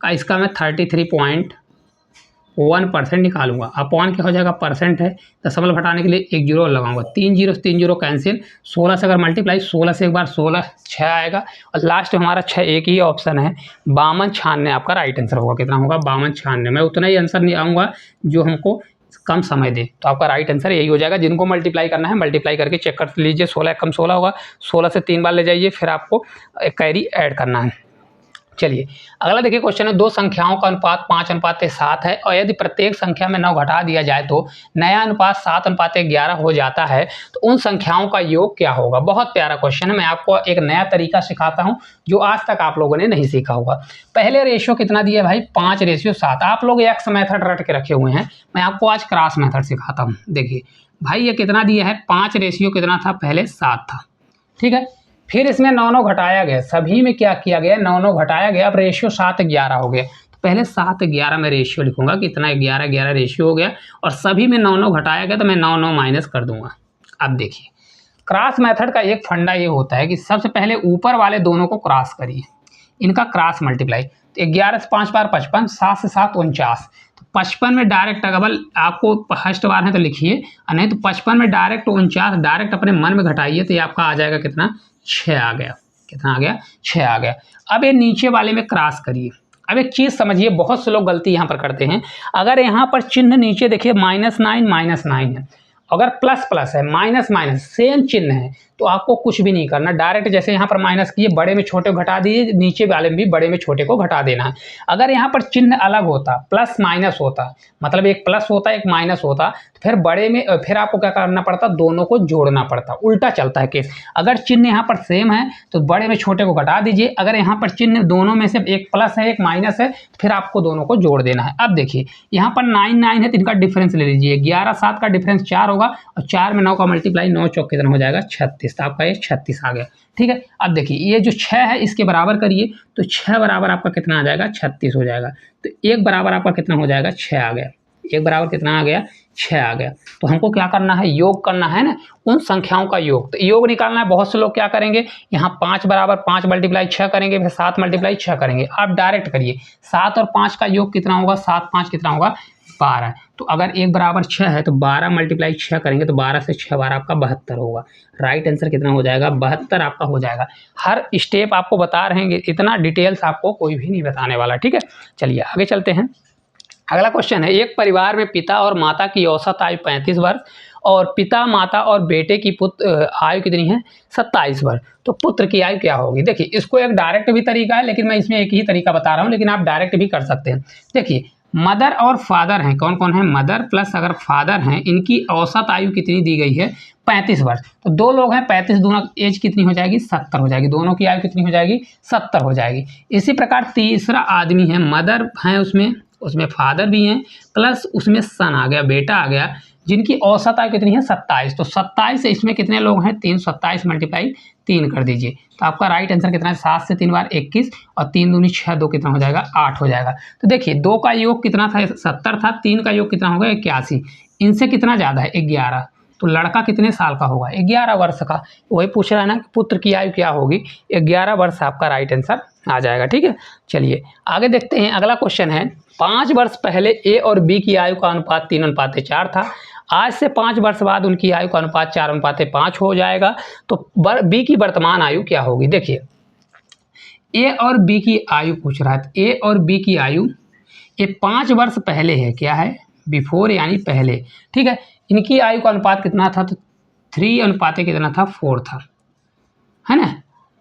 S1: का इसका मैं 33.1% निकालूंगा, अपॉन क्या हो जाएगा परसेंट है, दशमलव हटाने के लिए 1 जीरो लगाऊंगा, 3 जीरो कैंसिल, 16 से अगर मल्टीप्लाई 16 से एक बार 16 6 आएगा और लास्ट में हमारा 6 एक ही ऑप्शन है 5296 आपका राइट आंसर होगा। कितना होगा 5296, मैं उतना ही आंसर नहीं आऊँगा जो हमको कम समय दे, तो आपका राइट आंसर यही हो जाएगा। जिनको मल्टीप्लाई करना है मल्टीप्लाई करके चेक कर लीजिए, 16 कम 16 होगा, 16 से 3 बार ले जाइए, फिर आपको कैरी ऐड करना है। चलिए अगला देखिए क्वेश्चन है, 2 संख्याओं का अनुपात 5:7 है और यदि प्रत्येक संख्या में 9 घटा दिया जाए तो नया अनुपात 7:11 हो जाता है, तो उन संख्याओं का योग क्या होगा। बहुत प्यारा क्वेश्चन है, मैं आपको एक नया तरीका सिखाता हूं जो आज तक आप लोगों ने नहीं सीखा होगा। पहले रेशियो कितना दिया भाई 5:7, आप लोग एक्स मेथड रट के रखे हुए हैं, मैं आपको आज क्रॉस मेथड सिखाता हूँ। देखिए भाई ये कितना दिया है 5 रेशियो कितना था पहले 7 था, ठीक है, फिर इसमें 9 घटाया गया, सभी में क्या किया गया 9 घटाया गया, अब रेशियो 7:11 हो गया। तो पहले 7:11 में रेशियो लिखूंगा, कितना 11:11 रेशियो हो गया और सभी में 9 घटाया गया, तो मैं 9 माइनस कर दूंगा। अब देखिए क्रॉस मेथड का एक फंडा ये होता है कि सबसे पहले ऊपर वाले दोनों को क्रॉस करिए, इनका क्रॉस मल्टीप्लाई, तो 11 से 5 बार 55, 7 से 7 49, तो 55 में डायरेक्ट अगर आपको फर्स्ट बार है तो लिखिए, नहीं तो 55 में डायरेक्ट 49 डायरेक्ट अपने मन में घटाइए, तो ये आपका आ जाएगा कितना 6 आ गया, कितना आ गया 6 आ गया। अब ये नीचे वाले में क्रॉस करिए। अब एक चीज़ समझिए, बहुत से लोग गलती यहाँ पर करते हैं, अगर यहाँ पर चिन्ह नीचे देखिए -9 -9 है, अगर प्लस प्लस है माइनस माइनस सेम चिन्ह है, तो आपको कुछ भी नहीं करना, डायरेक्ट जैसे यहाँ पर माइनस किए बड़े में छोटे को घटा दीजिए, नीचे वाले में भी बड़े में छोटे को घटा देना है। अगर यहाँ पर चिन्ह अलग होता, प्लस माइनस होता, मतलब एक प्लस होता एक माइनस होता, तो फिर बड़े में फिर आपको क्या करना पड़ता, दोनों को जोड़ना पड़ता। उल्टा चलता है केस। अगर चिन्ह यहाँ पर सेम है तो बड़े में छोटे को घटा दीजिए, अगर यहाँ पर चिन्ह दोनों में से एक प्लस है एक माइनस है तो फिर आपको दोनों को जोड़ देना है। अब देखिए यहाँ पर 9 9 है तो इनका डिफरेंस ले लीजिए, 11 7 का डिफरेंस 4 होगा और 4 में 9 का मल्टीप्लाई, 9 चौक कितना हो जाएगा 36, तो आपका ये 36 आ गया। ठीक है, अब देखिए ये जो 6 है इसके बराबर करिए, तो 6 बराबर आपका कितना आ जाएगा 36 हो जाएगा। तो 1 बराबर आपका कितना हो जाएगा 6 आ गया। 1 बराबर कितना आ गया 6 आ गया। तो हमको क्या करना है, योग करना है ना उन संख्याओं का योग। तो योग निकालना है। बहुत से लोग क्या करेंगे, यहाँ 5 बराबर 5 मल्टीप्लाई 6 करेंगे, फिर 7 मल्टीप्लाई 6 करेंगे। आप डायरेक्ट करिए, 7 और 5 का योग कितना होगा, 7 5 कितना होगा 12। तो अगर 1 बराबर 6 है तो 12 मल्टीप्लाई 6 करेंगे तो 12 से 6 12 आपका 72 होगा। राइट आंसर कितना हो जाएगा 72 आपका हो जाएगा। हर स्टेप आपको बता रहे हैं, इतना डिटेल्स आपको कोई भी नहीं बताने वाला। ठीक है, चलिए आगे चलते हैं। अगला क्वेश्चन है, एक परिवार में पिता और माता की औसत आयु 35 वर्ष और पिता माता और बेटे की पुत्र आयु कितनी है 27 वर्ष, तो पुत्र की आयु क्या होगी। देखिए इसको एक डायरेक्ट भी तरीका है, लेकिन मैं इसमें एक ही तरीका बता रहा हूँ, लेकिन आप डायरेक्ट भी कर सकते हैं। देखिए मदर और फादर हैं, कौन कौन है, मदर प्लस अगर फादर हैं, इनकी औसत आयु कितनी दी गई है 35 वर्ष। तो दो लोग हैं, 35 दूना एज कितनी हो जाएगी 70 हो जाएगी, दोनों की आयु कितनी हो जाएगी 70 हो जाएगी। इसी प्रकार तीसरा आदमी है, मदर हैं उसमें फादर भी हैं, प्लस उसमें सन आ गया, बेटा आ गया, जिनकी औसत आयु कितनी है 27। तो 27 से इसमें कितने लोग हैं 327 मल्टीप्लाई 3 कर दीजिए, तो आपका राइट आंसर कितना है 7 से 3 बार 21 और 3 दूनी 6, 2 कितना हो जाएगा 8 हो जाएगा। तो देखिए 2 का योग कितना था 70 था, 3 का योग कितना होगा 81, इनसे कितना ज़्यादा है 11। तो लड़का कितने साल का होगा 11 वर्ष का। वही पूछ रहा है ना कि पुत्र की आयु क्या होगी, 11 वर्ष आपका राइट आंसर आ जाएगा। ठीक है, चलिए आगे देखते हैं। अगला क्वेश्चन है, 5 वर्ष पहले ए और बी की आयु का अनुपात 3:4 था, आज से 5 वर्ष बाद उनकी आयु का अनुपात 4:5 हो जाएगा, तो बी की वर्तमान आयु क्या होगी। देखिए ए और बी की आयु पूछ रहा है, तो ए और बी की आयु ये 5 वर्ष पहले है, क्या है बिफोर यानी पहले। ठीक है, इनकी आयु का अनुपात कितना था, तो 3 कितना था 4 था, है ना।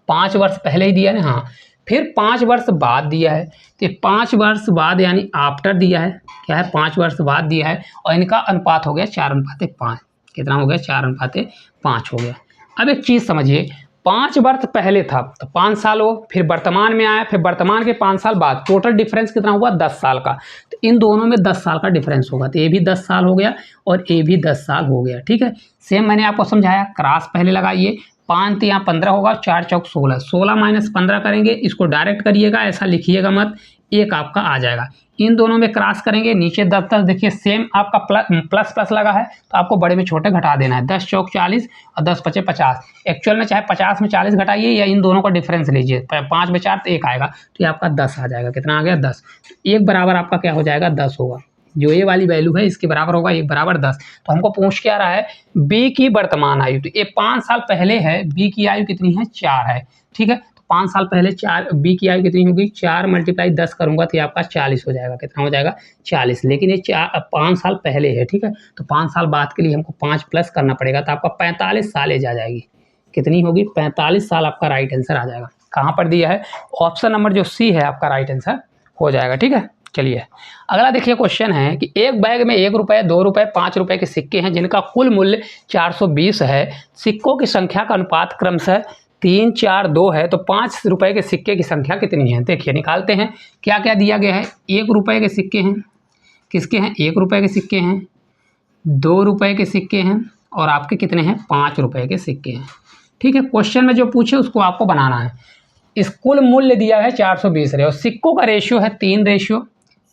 S1: 5 वर्ष पहले ही दिया ना, हाँ। फिर 5 वर्ष बाद दिया है, तो 5 वर्ष बाद यानी आफ्टर दिया है, क्या है 5 वर्ष बाद दिया है, और इनका अनुपात हो गया 4:5। कितना हो गया 4:5 हो गया। अब एक चीज़ समझिए, 5 वर्ष पहले था तो 5 साल हो, फिर वर्तमान में आया, फिर वर्तमान के 5 साल बाद, टोटल डिफरेंस कितना हुआ 10 साल का। तो इन दोनों में 10 साल का डिफरेंस होगा, तो ये भी 10 साल हो गया और ये भी 10 साल हो गया। ठीक है, सेम मैंने आपको समझाया, क्रॉस पहले लगाइए, 5 यहाँ 15 होगा, 4 चौक 16, 16 माइनस 15 करेंगे, इसको डायरेक्ट करिएगा, ऐसा लिखिएगा मत, 1 आपका आ जाएगा। इन दोनों में क्रॉस करेंगे, नीचे 10 10 देखिए सेम आपका प्लस प्लस लगा है, तो आपको बड़े में छोटे घटा देना है, 10 चौक 40 और 10 पचे 50। एक्चुअल में चाहे 50 में 40 घटाइए या इन दोनों का डिफरेंस लीजिए, 5 में 4 तो 1 आएगा, तो ये आपका 10 आ जाएगा। कितना आ गया 10, 1 बराबर आपका क्या हो जाएगा 10 होगा, जो ये वाली वैल्यू है इसके बराबर होगा 1 बराबर 10। तो हमको पूछ क्या रहा है बी की वर्तमान आयु, तो ये 5 साल पहले है, बी की आयु कितनी है 4 है। ठीक है, तो 5 साल पहले 4, बी की आयु कितनी होगी 4 × 10 करूंगा तो ये आपका 40 हो जाएगा। कितना हो जाएगा 40, लेकिन ये 5 साल पहले है। ठीक है, तो 5 साल बाद के लिए हमको 5 प्लस करना पड़ेगा, तो आपका 45 साल एज आ जाएगी। कितनी होगी 45 साल आपका राइट आंसर आ जाएगा। कहाँ पर दिया है, ऑप्शन नंबर जो सी है आपका राइट आंसर हो जाएगा। ठीक है, चलिए अगला देखिए क्वेश्चन है कि एक बैग में 1 रुपये 2 रुपये 5 रुपये के सिक्के हैं जिनका कुल मूल्य 420 है, सिक्कों की संख्या का अनुपात क्रमशः 3 4 2 है, तो 5 रुपये के सिक्के की संख्या कितनी है। देखिए निकालते हैं, क्या क्या दिया गया है, 1 रुपये के सिक्के हैं, किसके हैं 1 रुपये के सिक्के हैं, 2 रुपये के सिक्के हैं और आपके कितने हैं 5 रुपये के सिक्के हैं। ठीक है, क्वेश्चन में जो पूछे उसको आपको बनाना है। इस कुल मूल्य दिया है 420 है और सिक्कों का रेशियो है 3 रेशियो,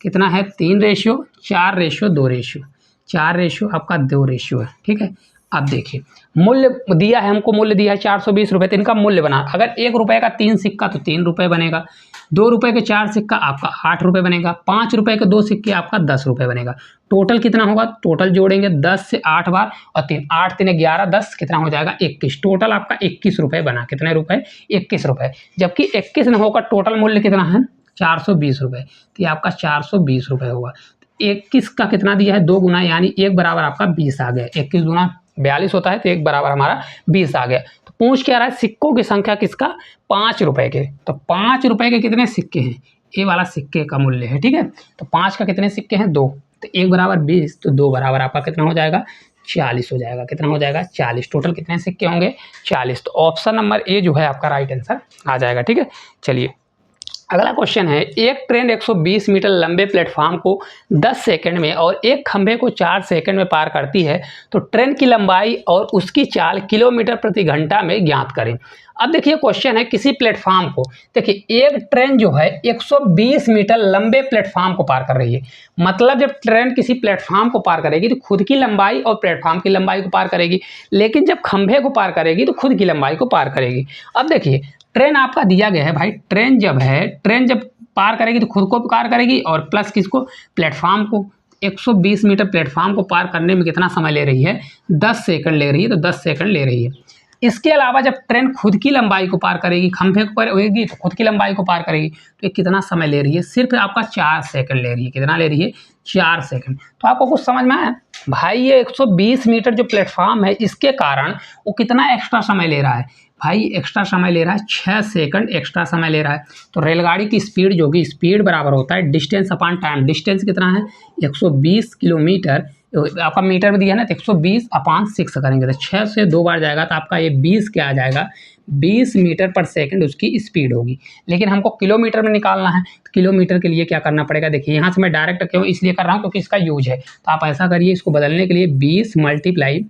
S1: कितना है 3 रेशियो 4 रेशियो 2 रेशियो, 4 रेशियो आपका 2 रेशियो है। ठीक है, अब देखिए मूल्य दिया है, हमको मूल्य दिया है 420 रुपये, तो इनका मूल्य बना, अगर 1 रुपये का 3 सिक्का तो 3 रुपये बनेगा, 2 रुपये के 4 सिक्का आपका 8 रुपये बनेगा, 5 रुपये के 2 सिक्के आपका 10 रुपये बनेगा। टोटल कितना होगा, टोटल जोड़ेंगे 10 से 8 बार और 3 8 3 11 10, कितना हो जाएगा 21, टोटल आपका 21 रुपये बना। कितने रुपये 21 रुपये, जबकि 21 न होकर टोटल मूल्य कितना है 420 रुपये, तो ये आपका 420 रुपये होगा। 21 का कितना दिया है 2 गुना, यानी 1 बराबर आपका 20 आ गया, 21 गुना 42 होता है, तो 1 बराबर हमारा 20 आ गया। तो पूछ क्या रहा है, सिक्कों की संख्या किसका, 5 रुपए के। तो 5 रुपए के कितने सिक्के हैं, ये वाला सिक्के का मूल्य है, ठीक है। तो 5 का कितने सिक्के हैं, 2, तो 1 बराबर 20, तो 2 बराबर आपका कितना हो जाएगा, 40 हो जाएगा। कितना हो जाएगा, 40। टोटल कितने सिक्के होंगे, 40। तो ऑप्शन नंबर ए जो है आपका राइट आंसर आ जाएगा, ठीक है। चलिए अगला क्वेश्चन है, एक ट्रेन 120 मीटर लंबे प्लेटफॉर्म को 10 सेकंड में और एक खंभे को 4 सेकंड में पार करती है, तो ट्रेन की लंबाई और उसकी चाल किलोमीटर प्रति घंटा में ज्ञात करें। अब देखिए क्वेश्चन है किसी प्लेटफॉर्म को, देखिए एक ट्रेन जो है 120 मीटर लंबे प्लेटफॉर्म को पार कर रही है। मतलब जब ट्रेन किसी प्लेटफॉर्म को पार करेगी तो खुद की लंबाई और प्लेटफॉर्म की लंबाई को पार करेगी, लेकिन जब खंभे को पार करेगी तो खुद की लंबाई को पार करेगी। अब देखिए ट्रेन आपका दिया गया है भाई, ट्रेन जब पार करेगी तो खुद को पार करेगी और प्लस किसको, प्लेटफॉर्म को। 120 मीटर प्लेटफॉर्म को पार करने में कितना समय ले रही है, 10 सेकंड ले रही है, तो 10 सेकंड ले रही है। इसके अलावा जब ट्रेन खुद की लंबाई को पार करेगी, खंभे को पार होगी तो खुद की लंबाई को पार करेगी, तो ये कितना समय ले रही है, सिर्फ आपका 4 सेकंड ले रही है। कितना ले रही है, 4 सेकंड। तो आपको कुछ समझ में आया भाई, ये 120 मीटर जो प्लेटफॉर्म है इसके कारण वो कितना एक्स्ट्रा समय ले रहा है भाई, एक्स्ट्रा समय ले रहा है 6 सेकंड एक्स्ट्रा समय ले रहा है। तो रेलगाड़ी की स्पीड जो होगी, स्पीड बराबर होता है डिस्टेंस अपॉन टाइम। डिस्टेंस कितना है, 120 किलोमीटर, आपका मीटर में दिया है ना, तो 120 अपॉन 6 करेंगे तो 6 से 2 बार जाएगा, तो आपका ये 20 क्या आ जाएगा, 20 मीटर पर सेकंड उसकी स्पीड होगी। लेकिन हमको किलोमीटर में निकालना है, तो किलोमीटर के लिए क्या करना पड़ेगा, देखिए यहाँ से मैं डायरेक्ट क्यों इसलिए कर रहा हूँ क्योंकि इसका यूज है। तो आप ऐसा करिए, इसको बदलने के लिए 20 मल्टीप्लाई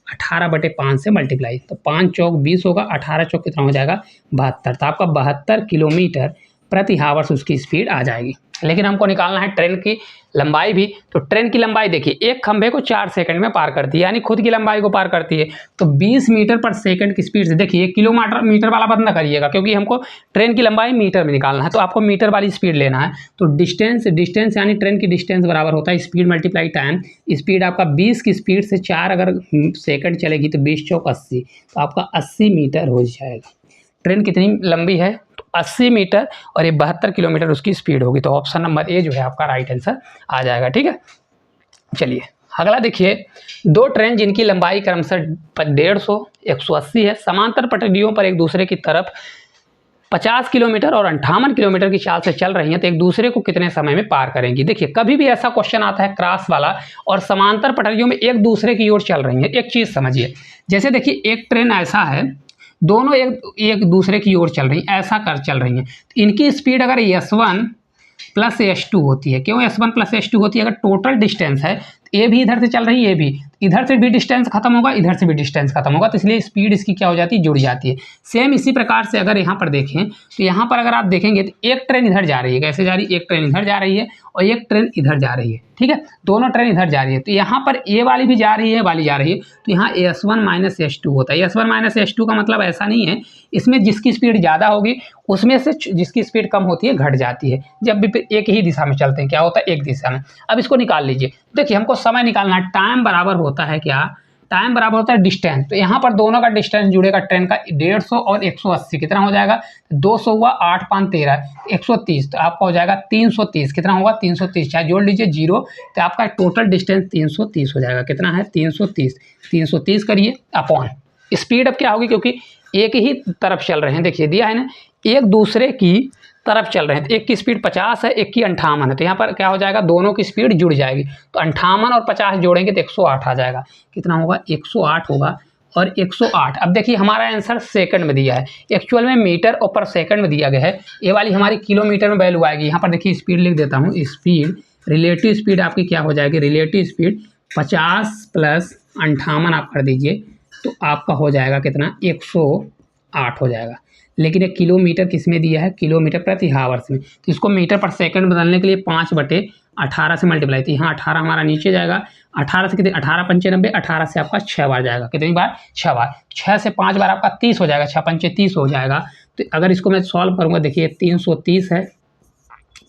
S1: 18/5 से मल्टीप्लाई, तो 5 चौक 20 होगा, 18 चौक कितना हो जाएगा, 72। तो आपका 72 किलोमीटर प्रति हावर्स उसकी स्पीड आ जाएगी। लेकिन हमको निकालना है ट्रेन की लंबाई भी। तो ट्रेन की लंबाई देखिए, एक खंभे को 4 सेकंड में पार करती है, यानी खुद की लंबाई को पार करती है। तो 20 मीटर पर सेकंड की स्पीड से, देखिए किलोमीटर वाला बंद ना करिएगा क्योंकि हमको ट्रेन की लंबाई मीटर में निकालना है, तो आपको मीटर वाली स्पीड लेना है। तो डिस्टेंस यानी ट्रेन की डिस्टेंस बराबर होता है स्पीड मल्टीप्लाई टाइम। स्पीड आपका 20 की स्पीड से 4 अगर सेकंड चलेगी तो 20 चौक 80, तो आपका 80 मीटर हो जाएगा। ट्रेन कितनी लंबी है, 80 मीटर, और ये 72 किलोमीटर उसकी स्पीड होगी। तो ऑप्शन नंबर ए जो है आपका राइट आंसर आ जाएगा, ठीक है। चलिए अगला देखिए, 2 ट्रेन जिनकी लंबाई क्रमशः 150, 180 है, समांतर पटरियों पर एक दूसरे की तरफ 50 किलोमीटर और 58 किलोमीटर की चाल से चल रही हैं, तो एक दूसरे को कितने समय में पार करेंगी। देखिए कभी भी ऐसा क्वेश्चन आता है क्रॉस वाला और समांतर पटरियों में एक दूसरे की ओर चल रही हैं, एक चीज़ समझिए, जैसे देखिए एक ट्रेन ऐसा है, दोनों एक दूसरे की ओर चल रही हैं, ऐसा कर चल रही हैं, तो इनकी स्पीड अगर S1 प्लस S2 होती है, क्यों S1 प्लस S2 होती है, अगर टोटल डिस्टेंस है, ए भी इधर से चल रही है, ये भी इधर से भी डिस्टेंस खत्म होगा, इधर से भी डिस्टेंस खत्म होगा, तो इसलिए स्पीड इसकी क्या हो जाती है, जुड़ जाती है। सेम इसी प्रकार से अगर यहाँ पर देखें, तो यहाँ पर अगर आप देखेंगे तो एक ट्रेन इधर जा रही है, कैसे जा रही है, एक ट्रेन इधर जा रही है और एक ट्रेन इधर जा रही है, ठीक है, दोनों ट्रेन इधर जा रही है, तो यहाँ पर ए वाली भी जा रही है, वाली जा रही है, तो यहाँ S1 माइनस S2 होता है। S1 माइनस S2 का मतलब ऐसा नहीं है, इसमें जिसकी स्पीड ज़्यादा होगी उसमें से जिसकी स्पीड कम होती है घट जाती है, जब भी एक ही दिशा में चलते हैं क्या होता है, एक दिशा में। अब इसको निकाल लीजिए, देखिए हमको समय निकालना है, टाइम बराबर होता है क्या, टाइम बराबर होता है डिस्टेंस। तो यहाँ पर दोनों का डिस्टेंस जुड़ेगा ट्रेन का, 150 और 180 कितना हो जाएगा, 200 हुआ, 8 5 13, 130, तो आपका हो जाएगा 330, कितना होगा 330, चाहे जोड़ लीजिए 0, तो आपका टोटल डिस्टेंस 330 हो जाएगा। कितना है 330 करिए अपॉन स्पीड। अब क्या होगी, क्योंकि एक ही तरफ चल रहे हैं, देखिए दिया है ना, एक दूसरे की तरफ चल रहे हैं, तो एक की स्पीड 50 है, एक की 58 है, तो यहाँ पर क्या हो जाएगा, दोनों की स्पीड जुड़ जाएगी, तो 58 और 50 जोड़ेंगे तो 108 आ जाएगा। कितना होगा, 108 होगा, और 108। अब देखिए हमारा आंसर सेकंड में दिया है, एक्चुअल में मीटर और पर सेकंड में दिया गया है, ये वाली हमारी किलोमीटर में वैल्यू आएगी। यहाँ पर देखिए स्पीड लिख देता हूँ, स्पीड रिलेटिव स्पीड आपकी क्या हो जाएगी, रिलेटिव स्पीड 50 प्लस 58 आप कर दीजिए, तो आपका हो जाएगा कितना, 108 हो जाएगा। लेकिन एक किलोमीटर किस में दिया है, किलोमीटर प्रति हावर्स में, तो इसको मीटर पर सेकंड बदलने के लिए 5/18 से मल्टीप्लाई, तो यहाँ 18 हमारा नीचे जाएगा, 18 से कितने, 18 पंचे 90, 18 से आपका 6 बार जाएगा, कितनी बार, 6 बार, 6 से 5 बार आपका 30 हो जाएगा, 6 पंचे 30 हो जाएगा। तो अगर इसको मैं सॉल्व करूँगा, देखिए 330 है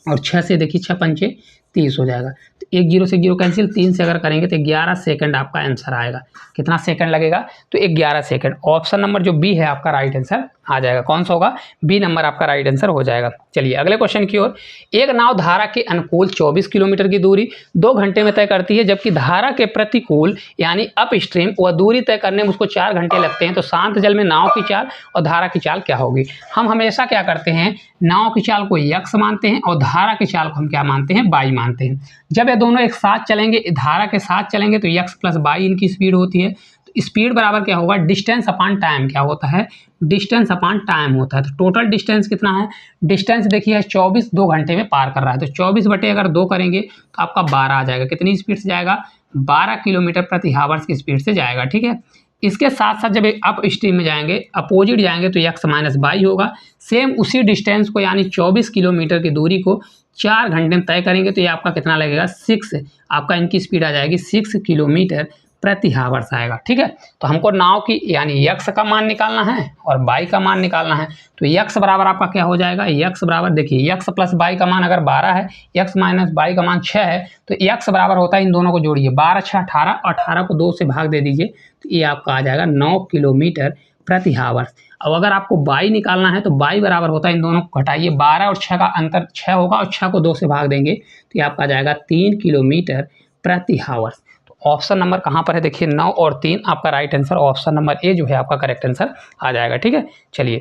S1: और 6 से देखिए 6 पंचे 30 हो जाएगा, तो 1 0 से 0 कैंसिल, 3 से अगर करेंगे तो 11 सेकंड आपका आंसर आएगा। कितना सेकंड लगेगा, तो 11 सेकंड। ऑप्शन नंबर जो बी है आपका राइट आंसर आ जाएगा। कौन सा होगा? बी नंबर आपका राइट आंसर हो जाएगा। चलिए अगले क्वेश्चन की ओर। एक नाव धारा के अनुकूल 24 किलोमीटर की दूरी 2 घंटे में तय करती है, जबकि धारा के प्रतिकूल यानी अप स्ट्रीम वह दूरी तय करने में उसको 4 घंटे लगते हैं। तो शांत जल में नाव की चाल और धारा की चाल क्या होगी? हम हमेशा क्या करते हैं, नाव की चाल को x मानते हैं और धारा की चाल को हम क्या मानते हैं? y मानते हैं। जब ये दोनों एक साथ चलेंगे, धारा के साथ चलेंगे तो x प्लस y इनकी स्पीड होती है। तो स्पीड बराबर क्या होगा? डिस्टेंस अपॉन टाइम क्या होता है? डिस्टेंस अपॉन टाइम होता है। तो टोटल डिस्टेंस कितना है? डिस्टेंस देखिए 24 2 घंटे में पार कर रहा है, तो 24 बटे अगर 2 करेंगे तो आपका 12 आ जाएगा। कितनी स्पीड से जाएगा? 12 किलोमीटर प्रति हावर्स की स्पीड से जाएगा। ठीक है, इसके साथ साथ जब अप स्ट्रीम में जाएंगे, अपोजिट जाएंगे तो x माइनस y होगा। सेम उसी डिस्टेंस को यानी 24 किलोमीटर की दूरी को 4 घंटे में तय करेंगे तो ये आपका कितना लगेगा? 6, आपका इनकी स्पीड आ जाएगी 6 किलोमीटर प्रति हावर्स आएगा। ठीक है, तो हमको नाव की यानी x का मान निकालना है और y का मान निकालना है। तो x बराबर आपका क्या हो जाएगा? x बराबर देखिए x प्लस y का मान अगर 12 है, x माइनस y का मान 6 है, तो x बराबर होता है, इन दोनों को जोड़िए 12 6 18, 18 को 2 से भाग दे दीजिए तो ये आपका आ जाएगा 9 किलोमीटर प्रति हावर्स। अब अगर आपको y निकालना है तो y बराबर होता है, इन दोनों को घटाइए, 12 और 6 का अंतर 6 होगा और 6 को 2 से भाग देंगे तो ये आपका आ जाएगा 3 किलोमीटर प्रति हावर्स। ऑप्शन नंबर कहाँ पर है? देखिए 9 और 3 आपका right answer option number A जो है आपका करेक्ट आंसर आ जाएगा। ठीक है, चलिए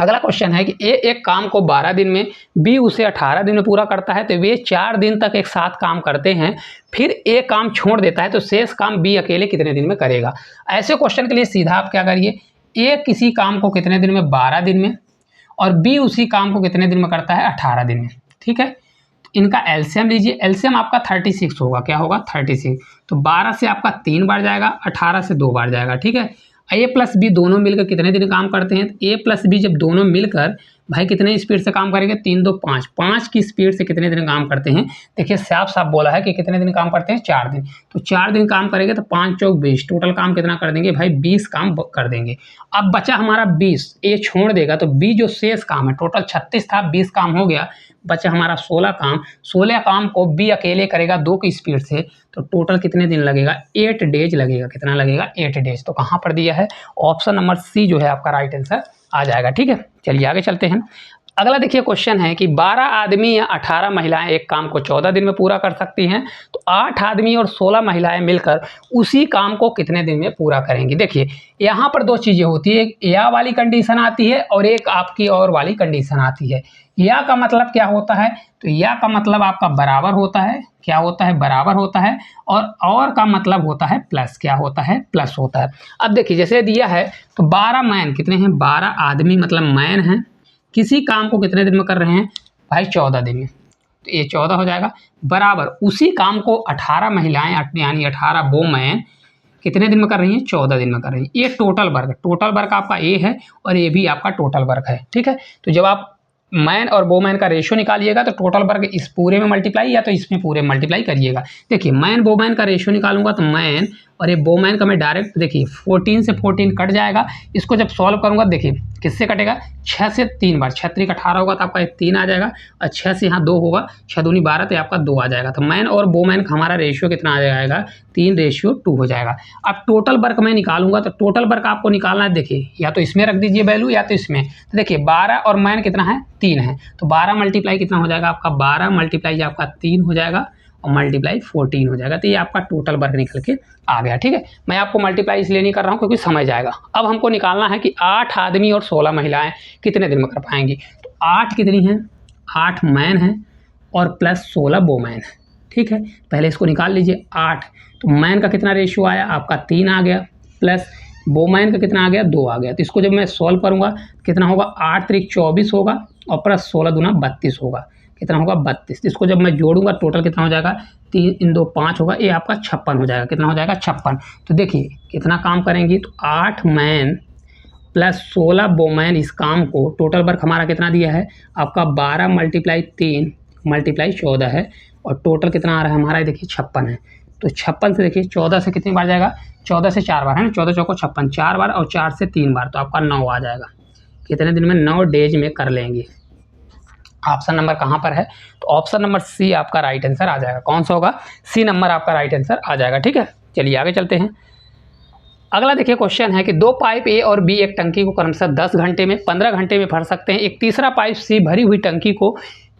S1: अगला क्वेश्चन है कि ए एक काम को 12 दिन में, बी उसे 18 दिन में पूरा करता है, तो वे 4 दिन तक एक साथ काम करते हैं, फिर ए काम छोड़ देता है, तो शेष काम बी अकेले कितने दिन में करेगा? ऐसे क्वेश्चन के लिए सीधा आप क्या करिए, ए किसी काम को कितने दिन में? 12 दिन में, और बी उसी काम को कितने दिन में करता है? 18 दिन में। ठीक है, इनका एलसीएम लीजिए, एलसीएम आपका 36 होगा। क्या होगा? 36। तो 12 से आपका 3 बार जाएगा, 18 से 2 बार जाएगा। ठीक है, ए प्लस बी दोनों मिलकर कितने दिन काम करते हैं? ए प्लस बी जब दोनों मिलकर भाई कितने स्पीड से काम करेंगे? 3 2 5, 5 की स्पीड से कितने दिन काम करते हैं? देखिए साफ साफ बोला है कि कितने दिन काम करते हैं? 4 दिन। तो 4 दिन काम करेंगे तो 5 चौक 20, टोटल काम कितना कर देंगे भाई? 20 काम कर देंगे। अब बचा हमारा 20, ए छोड़ देगा तो बी जो शेष काम है, टोटल 36 था, 20 काम हो गया, बचा हमारा 16 काम। 16 काम को बी अकेले करेगा 2 की स्पीड से, तो टोटल कितने दिन लगेगा? 8 डेज लगेगा। कितना लगेगा? 8 डेज। तो कहाँ पर दिया है? ऑप्शन नंबर सी जो है आपका राइट आंसर आ जाएगा। ठीक है, चलिए आगे चलते हैं। अगला देखिए क्वेश्चन है कि 12 आदमी या 18 महिलाएं एक काम को 14 दिन में पूरा कर सकती हैं, तो 8 आदमी और 16 महिलाएं मिलकर उसी काम को कितने दिन में पूरा करेंगी? देखिए यहाँ पर 2 चीज़ें होती है, एक या वाली कंडीशन आती है और एक आपकी और वाली कंडीशन आती है। या का मतलब क्या होता है? तो या का मतलब आपका बराबर होता है। क्या होता है? बराबर होता है। और का मतलब होता है प्लस। क्या होता है? प्लस होता है। अब देखिए जैसे दिया है तो 12 मैन कितने हैं? 12 आदमी मतलब मैन हैं, किसी काम को कितने दिन में कर रहे हैं भाई? 14 दिन में। तो ये 14 हो जाएगा, बराबर उसी काम को 18 महिलाएं यानी 18 वोमेन कितने दिन में कर रही हैं? 14 दिन में कर रही हैं। ये टोटल वर्क आपका ए है और ये भी आपका टोटल वर्क है। ठीक है, तो जब आप मैन और वोमैन का रेशियो निकालिएगा तो टोटल वर्क इस पूरे में मल्टीप्लाई या तो इसमें पूरे मल्टीप्लाई करिएगा। देखिए मैन वोमैन का रेशियो निकालूंगा तो मैन और ये वोमैन का मैं डायरेक्ट देखिए 14 से 14 कट जाएगा। इसको जब सॉल्व करूंगा देखिए किससे कटेगा? 6 से 3 बार, 6 3 18 होगा तो आपका 3 आ जाएगा और 6 से यहाँ 2 होगा, 6 दूनी 12 तो आपका 2 आ जाएगा। तो मैन और वोमैन का हमारा रेशियो कितना आ जाएगा? 3:2 हो जाएगा। अब टोटल वर्क मैं निकालूंगा तो टोटल वर्क आपको निकालना है, देखिए या तो इसमें रख दीजिए वैल्यू या तो इसमें। तो देखिए 12 और मैन कितना है? 3 है, तो 12 मल्टीप्लाई कितना हो जाएगा आपका? 12 मल्टीप्लाई आपका 3 हो जाएगा और मल्टीप्लाई 14 हो जाएगा। तो ये आपका टोटल वर्क निकल के आ गया। ठीक है, मैं आपको मल्टीप्लाई इसलिए नहीं कर रहा हूँ क्योंकि समझ आएगा। अब हमको निकालना है कि 8 आदमी और 16 महिलाएं कितने दिन में कर पाएंगी। तो 8 कितनी हैं? 8 मैन हैं और प्लस 16 वोमैन है। ठीक है, पहले इसको निकाल लीजिए। 8 तो मैन का कितना रेशियो आया आपका? 3 आ गया, प्लस वोमैन का कितना आ गया? 2 आ गया। तो इसको जब मैं सॉल्व करूँगा कितना होगा? 8 3 24 होगा और प्लस 16 दूना 32 होगा। कितना होगा? 32। इसको जब मैं जोड़ूंगा टोटल कितना हो जाएगा? 3 इन 2 5 होगा, ये आपका 56 हो जाएगा। कितना हो जाएगा? 56। तो देखिए कितना काम करेंगी? तो 8 मैन प्लस 16 वोमैन इस काम को, टोटल वर्क हमारा कितना दिया है आपका? 12 मल्टीप्लाई 3 मल्टीप्लाई 14 है और टोटल कितना आ रहा है हमारा? देखिए 56 है। तो 56 से देखिए 14 से कितनी बार जाएगा? 14 से 4 बार है ना, 14 चौको 56, 4 बार और 4 से 3 बार, तो आपका 9 आ जाएगा। कितने दिन में? 9 डेज में कर लेंगे। ऑप्शन नंबर कहाँ पर है? तो ऑप्शन नंबर सी आपका राइट आंसर आ जाएगा। कौन सा होगा? सी नंबर आपका राइट आंसर आ जाएगा। ठीक है, चलिए आगे चलते हैं। अगला देखिए क्वेश्चन है कि दो पाइप ए और बी एक टंकी को क्रमशः 10 घंटे में 15 घंटे में भर सकते हैं। एक तीसरा पाइप सी भरी हुई टंकी को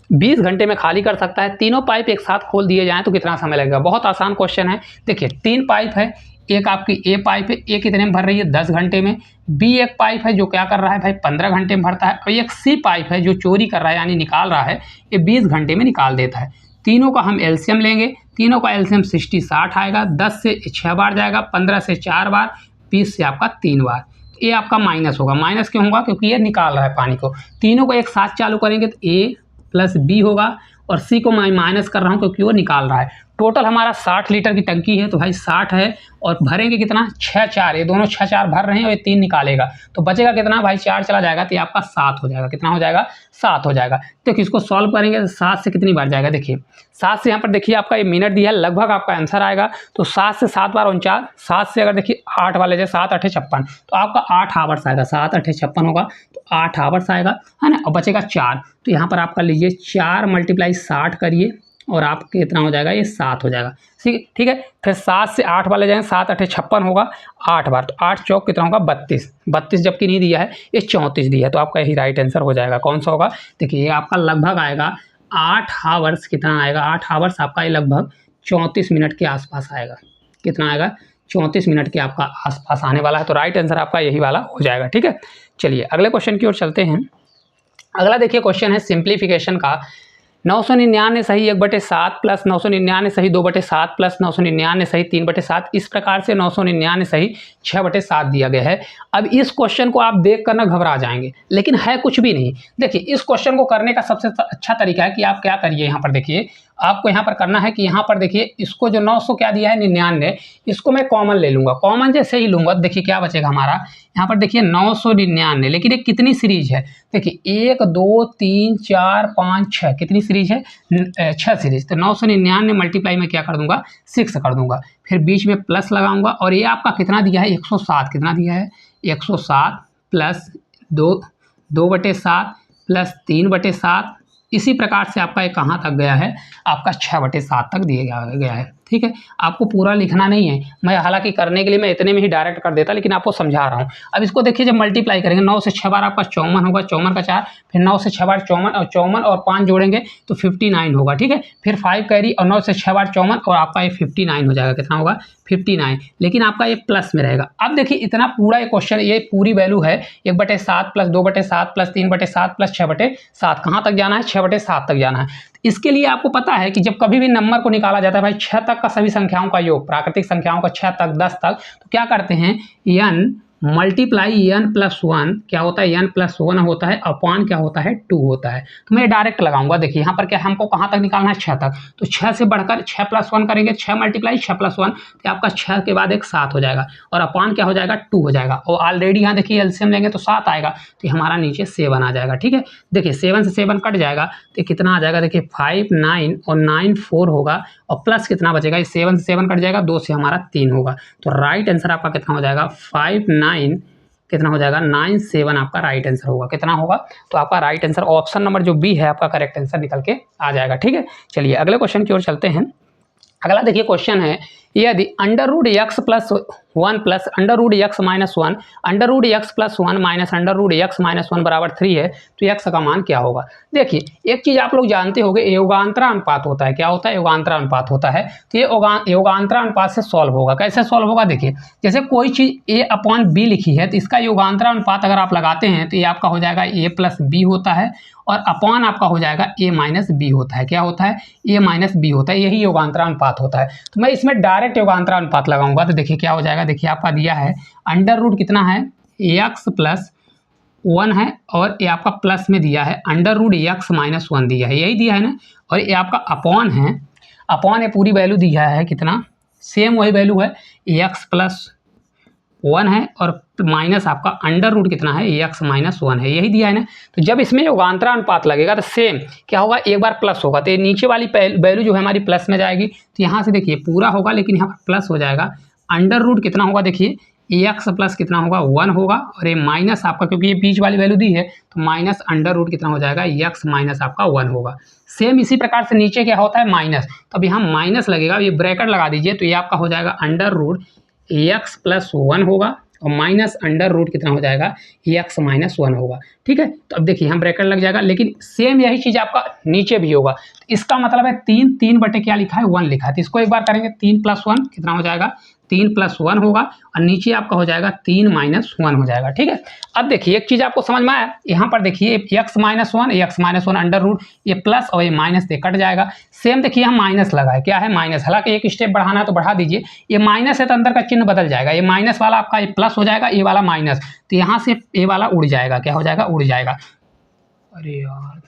S1: 20 घंटे में खाली कर सकता है। तीनों पाइप एक साथ खोल दिए जाएं तो कितना समय लगेगा। बहुत आसान क्वेश्चन है। देखिए 3 पाइप है, एक आपकी ए पाइप है, ए कितने में भर रही है 10 घंटे में। बी एक पाइप है जो क्या कर रहा है भाई 15 घंटे में भरता है। और एक सी पाइप है जो चोरी कर रहा है यानी निकाल रहा है, ये 20 घंटे में निकाल देता है। तीनों का हम एलसीएम लेंगे, तीनों का एलसीएम 60-60 आएगा। 10 से 6 बार जाएगा, 15 से 4 बार, 20 से आपका 3 बार। ये आपका माइनस होगा। माइनस क्यों होगा? क्योंकि ये निकाल रहा है पानी को। तीनों को एक साथ चालू करेंगे तो ए प्लस बी होगा, और सी को मैं माइनस कर रहा हूँ क्योंकि वो निकाल रहा है। टोटल हमारा 60 लीटर की टंकी है, तो भाई 60 है और भरेंगे कितना 6-4, ये दोनों 6-4 भर रहे हैं और ये 3 निकालेगा तो बचेगा कितना भाई 4 चला जाएगा तो ये आपका 7 हो जाएगा। कितना हो जाएगा? 7 हो जाएगा। तो इसको सॉल्व करेंगे तो 7 से कितनी बार जाएगा? देखिए 7 से यहाँ पर देखिए आपका ये मिनट दिया है, लगभग आपका आंसर आएगा। तो 7 से 7 बार 49, 7 से अगर देखिए 8 वाले जाए 7 8 56, तो आपका 8 आवर्स आएगा। 7 8 56 होगा तो 8 आवर्स आएगा, है ना। और बचेगा 4, तो यहाँ पर आपका लीजिए 4 × 60 करिए और आपके कितना हो जाएगा? ये 7 हो जाएगा। ठीक है। फिर 7 से 8 वाले जाएंगे, 7 8 56 होगा 8 बार, तो 8 चौक कितना होगा? 32 जबकि नहीं दिया है, ये 34 दिया है, तो आपका यही राइट आंसर हो जाएगा। कौन सा होगा? देखिए ये आपका लगभग आएगा 8 आवर्स। कितना आएगा? 8 आवर्स आपका ये लगभग 34 मिनट के आसपास आएगा। कितना आएगा? 34 मिनट के आपका आसपास आने वाला है, तो राइट आंसर आपका यही वाला हो जाएगा। ठीक है। चलिए अगले क्वेश्चन की ओर चलते हैं। अगला देखिए क्वेश्चन है सिंप्लीफिकेशन का। 999 सही 1/7 प्लस 999 सही 2/7 प्लस 999 सही 3/7, इस प्रकार से 999 सही 6/7 दिया गया है। अब इस क्वेश्चन को आप देख कर ना घबरा जाएंगे, लेकिन है कुछ भी नहीं। देखिए इस क्वेश्चन को करने का सबसे अच्छा तरीका है कि आप क्या करिए, यहाँ पर देखिए आपको यहाँ पर करना है कि यहाँ पर देखिए इसको जो 900 क्या दिया है 99, इसको मैं कॉमन ले लूँगा। कॉमन जैसे ही लूँगा देखिए क्या बचेगा हमारा, यहाँ पर देखिए 999, लेकिन ये कितनी सीरीज है? देखिए 1 2 3 4 5 6, कितनी सीरीज है? 6 सीरीज। तो 999 मल्टीप्लाई में क्या कर दूंगा? 6 कर दूंगा, फिर बीच में प्लस लगाऊंगा। और ये आपका कितना दिया है? 107। कितना दिया है? 107 प्लस 2/7 प्लस 3/7। इसी प्रकार से आपका ये कहाँ तक गया है? आपका 6/7 तक दिया गया है। ठीक है। आपको पूरा लिखना नहीं है, मैं हालांकि करने के लिए मैं इतने में ही डायरेक्ट कर देता, लेकिन आपको समझा रहा हूँ। अब इसको देखिए जब मल्टीप्लाई करेंगे 9 से 6 बार आपका 54 होगा, 54 का 4, फिर 9 से 6 बार 54 और 5 जोड़ेंगे तो 59 होगा। ठीक है। फिर 5 कैरी और 9 से 6 बार 54 और आपका ये 59 हो जाएगा। कितना होगा? 59, लेकिन आपका ये प्लस में रहेगा। अब देखिए इतना पूरा ये क्वेश्चन, ये पूरी वैल्यू है 1/7 प्लस 2/7 प्लस 3/7 प्लस 6/7। कहाँ तक जाना है? 6/7 तक जाना है। इसके लिए आपको पता है कि जब कभी भी नंबर को निकाला जाता है भाई 6 तक का सभी संख्याओं का योग, प्राकृतिक संख्याओं का 6 तक 10 तक, तो क्या करते हैं n मल्टीप्लाई n प्लस 1 क्या होता है? n प्लस 1 होता है, अपॉन क्या होता है? 2 होता है। तो मैं डायरेक्ट लगाऊंगा। देखिए यहाँ पर क्या हमको कहाँ तक निकालना है? 6 तक, तो 6 से बढ़कर 6 प्लस 1 करेंगे, 6 मल्टीप्लाई 6 प्लस 1, तो आपका 6 के बाद एक 7 हो जाएगा, और अपॉन क्या हो जाएगा? 2 हो जाएगा। और ऑलरेडी यहाँ देखिए एलसीएम लेंगे तो 7 आएगा, तो हमारा नीचे 7 आ जाएगा। ठीक है। देखिए 7 से 7 कट जाएगा तो कितना आ जाएगा? देखिए 5 9 और 9 4 होगा, और प्लस कितना बचेगा? इस 7 से 7 कट जाएगा, 2 से हमारा 3 होगा। तो राइट आंसर आपका कितना हो जाएगा? 5 9 कितना हो जाएगा? 9 7 आपका राइट आंसर होगा। कितना होगा? तो आपका राइट आंसर ऑप्शन नंबर जो बी है आपका करेक्ट आंसर निकल के आ जाएगा। ठीक है। चलिए अगले क्वेश्चन की ओर चलते हैं। अगला देखिए क्वेश्चन है, यदि √x plus 1 plus √x minus 1 √x plus 1 minus √x minus 1 बराबर 3 है, तो x का मान क्या होगा? देखिए एक चीज़ आप लोग जानते होंगे, योगांतरा अनुपात होता है। क्या होता है? योगांतरा अनुपात होता है। तो ये योगांतरा अनुपात से सॉल्व होगा। कैसे सॉल्व होगा? देखिए जैसे कोई चीज़ a/b लिखी है, तो इसका योगांतरा अनुपात अगर आप लगाते हैं तो ये आपका हो जाएगा a प्लस b होता है, और अपॉन आपका हो जाएगा a माइनस b होता है। क्या होता है? a माइनस b होता है। यही योगांतरा अनुपात होता है। तो मैं इसमें डायरेक्ट योगांतरा अनुपात लगाऊंगा, तो देखिए क्या हो जाएगा? देखिए आपका दिया है √ कितना है? x प्लस 1 है, और ये आपका प्लस में दिया है √x माइनस 1 दिया है, यही दिया है ना। और ये आपका अपॉन है, अपॉन ये पूरी वैल्यू दिया है कितना? सेम वही वैल्यू है, x प्लस 1 है, और माइनस आपका √ कितना है? x माइनस 1 है, यही दिया है ना। तो जब इसमें योगांतरा अनुपात लगेगा तो सेम क्या होगा? एक बार प्लस होगा तो ये नीचे वाली वैल्यू जो है हमारी प्लस में जाएगी। तो यहाँ से देखिए पूरा होगा, लेकिन यहाँ पर प्लस हो जाएगा। √ कितना होगा? देखिए x प्लस कितना होगा? 1 होगा, और ये माइनस आपका, क्योंकि ये बीच वाली वैल्यू दी है, तो माइनस √ कितना हो जाएगा? x माइनस आपका 1 होगा। सेम इसी प्रकार से नीचे क्या होता है? माइनस। तो अब यहाँ माइनस लगेगा, ये ब्रैकेट लगा दीजिए, तो ये आपका हो जाएगा √ एक्स प्लस वन होगा और माइनस अंडर रूट कितना हो जाएगा, एक्स माइनस वन होगा। ठीक है, तो अब देखिए हम ब्रैकेट लग जाएगा, लेकिन सेम यही चीज़ आपका नीचे भी होगा। तो इसका मतलब है 3 बटे क्या लिखा है, 1 लिखा है। तो इसको एक बार करेंगे, 3 प्लस 1 कितना हो जाएगा, 3 प्लस 1 होगा और नीचे आपका हो जाएगा 3 माइनस 1 हो जाएगा। ठीक है, अब देखिए एक चीज़ आपको समझ में आया, यहाँ पर देखिए X minus one under root, ये प्लस और ये माइनस से कट जाएगा। सेम देखिए हम माइनस लगा है, क्या है माइनस, हालांकि एक स्टेप बढ़ाना है तो बढ़ा दीजिए। ये माइनस है तो अंदर का चिन्ह बदल जाएगा, ये माइनस वाला आपका ये प्लस हो जाएगा, ये वाला माइनस, तो यहाँ से ये वाला उड़ जाएगा, क्या हो जाएगा, उड़ जाएगा। अरे यार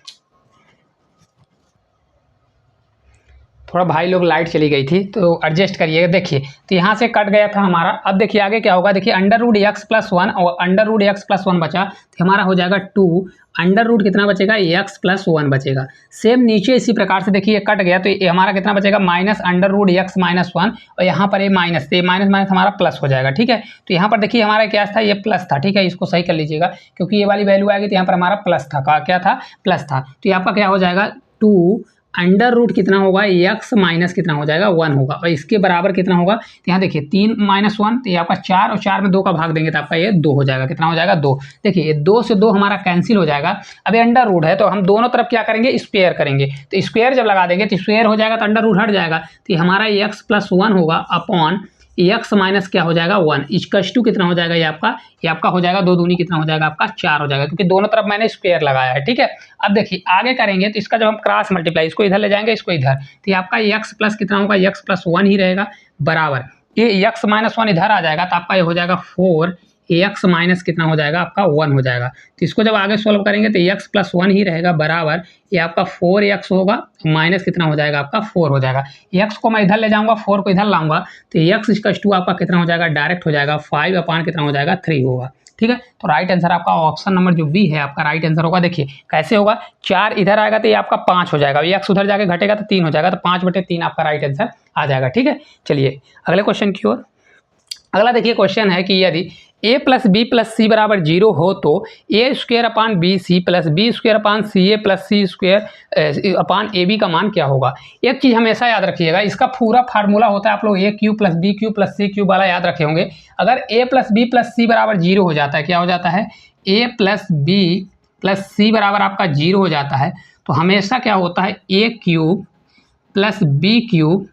S1: थोड़ा भाई लोग लाइट चली गई थी तो एडजस्ट करिएगा। देखिए तो यहाँ से कट गया था हमारा, अब देखिए आगे क्या होगा, देखिए under root X plus one और under root X plus one बचा, तो हमारा हो जाएगा 2 अंडर रूट कितना बचेगा, एक्स प्लस वन बचेगा। सेम नीचे इसी प्रकार से देखिए कट गया तो ये हमारा कितना बचेगा, minus under root X minus one और यहाँ पर ये माइनस, तो ये माइनस माइनस हमारा प्लस हो जाएगा। ठीक है, तो यहाँ पर देखिए हमारा क्या था, ये प्लस था। ठीक है, इसको सही कर लीजिएगा क्योंकि ये वाली वैल्यू आएगी तो यहाँ पर हमारा प्लस था, क्या था, प्लस था। तो ये आपका क्या हो जाएगा, 2 अंडर रूट कितना होगा, एक्स माइनस कितना हो जाएगा, 1 होगा और इसके बराबर कितना होगा, तो यहाँ देखिए 3 माइनस 1, तो ये आपका 4 और 4 में 2 का भाग देंगे तो आपका ये 2 हो जाएगा, कितना हो जाएगा, 2। देखिए 2 से 2 हमारा कैंसिल हो जाएगा। अब ये अंडर रूट है तो हम दोनों तरफ क्या करेंगे, स्क्वायर करेंगे, तो स्क्वायर जब लगा देंगे तो स्क्वायर हो जाएगा तो अंडर रूट हट जाएगा, तो ये हमारा एक्स प्लस 1 होगा अपॉन एक्स माइनस क्या हो जाएगा, 1 इक्वल्स टू कितना हो जाएगा, ये आपका हो जाएगा 2 दूनी कितना हो जाएगा, आपका 4 हो जाएगा, क्योंकि दोनों तरफ मैंने स्क्वायर लगाया है। ठीक है, अब देखिए आगे करेंगे तो इसका जब हम क्रॉस मल्टीप्लाई, इसको इधर ले जाएंगे, इसको इधर, तो ये आपका एक्स प्लस कितना होगा, एक्स प्लस 1 ही रहेगा, बराबर ये एक्स माइनस 1 इधर आ जाएगा तो आपका ये हो जाएगा 4 एक्स माइनस कितना हो जाएगा, आपका 1 हो जाएगा। तो इसको जब आगे सोल्व करेंगे तो एक्स प्लस 1 ही रहेगा, बराबर ये आपका 4 एक्स होगा, माइनस कितना हो जाएगा, आपका 4 हो जाएगा। एक्स को मैं इधर ले जाऊंगा, 4 को इधर लाऊंगा तो एक्स इक्वल्स टू आपका कितना हो जाएगा, डायरेक्ट हो जाएगा 5 अपान कितना हो जाएगा, 3 होगा। ठीक है, तो राइट आंसर आपका ऑप्शन नंबर जो बी है आपका राइट आंसर होगा। देखिए कैसे होगा, 4 इधर आएगा तो ये आपका 5 हो जाएगा, एक्स उधर जाके घटेगा तो 3 हो जाएगा, तो 5/3 आपका राइट आंसर आ जाएगा। ठीक है, चलिए अगले क्वेश्चन की ओर। अगला देखिए क्वेश्चन है कि यदि a plus B plus C बराबर 0 हो तो A square upon B C plus B square upon C A plus C square upon A B का मान क्या होगा। एक चीज़ हमेशा याद रखिएगा, इसका पूरा फार्मूला होता है, आप लोग A cube plus B cube plus C cube वाला याद रखे होंगे। अगर A plus B plus C बराबर 0 हो जाता है, क्या हो जाता है, A plus B plus C बराबर आपका 0 हो जाता है, तो हमेशा क्या होता है, A cube plus B cube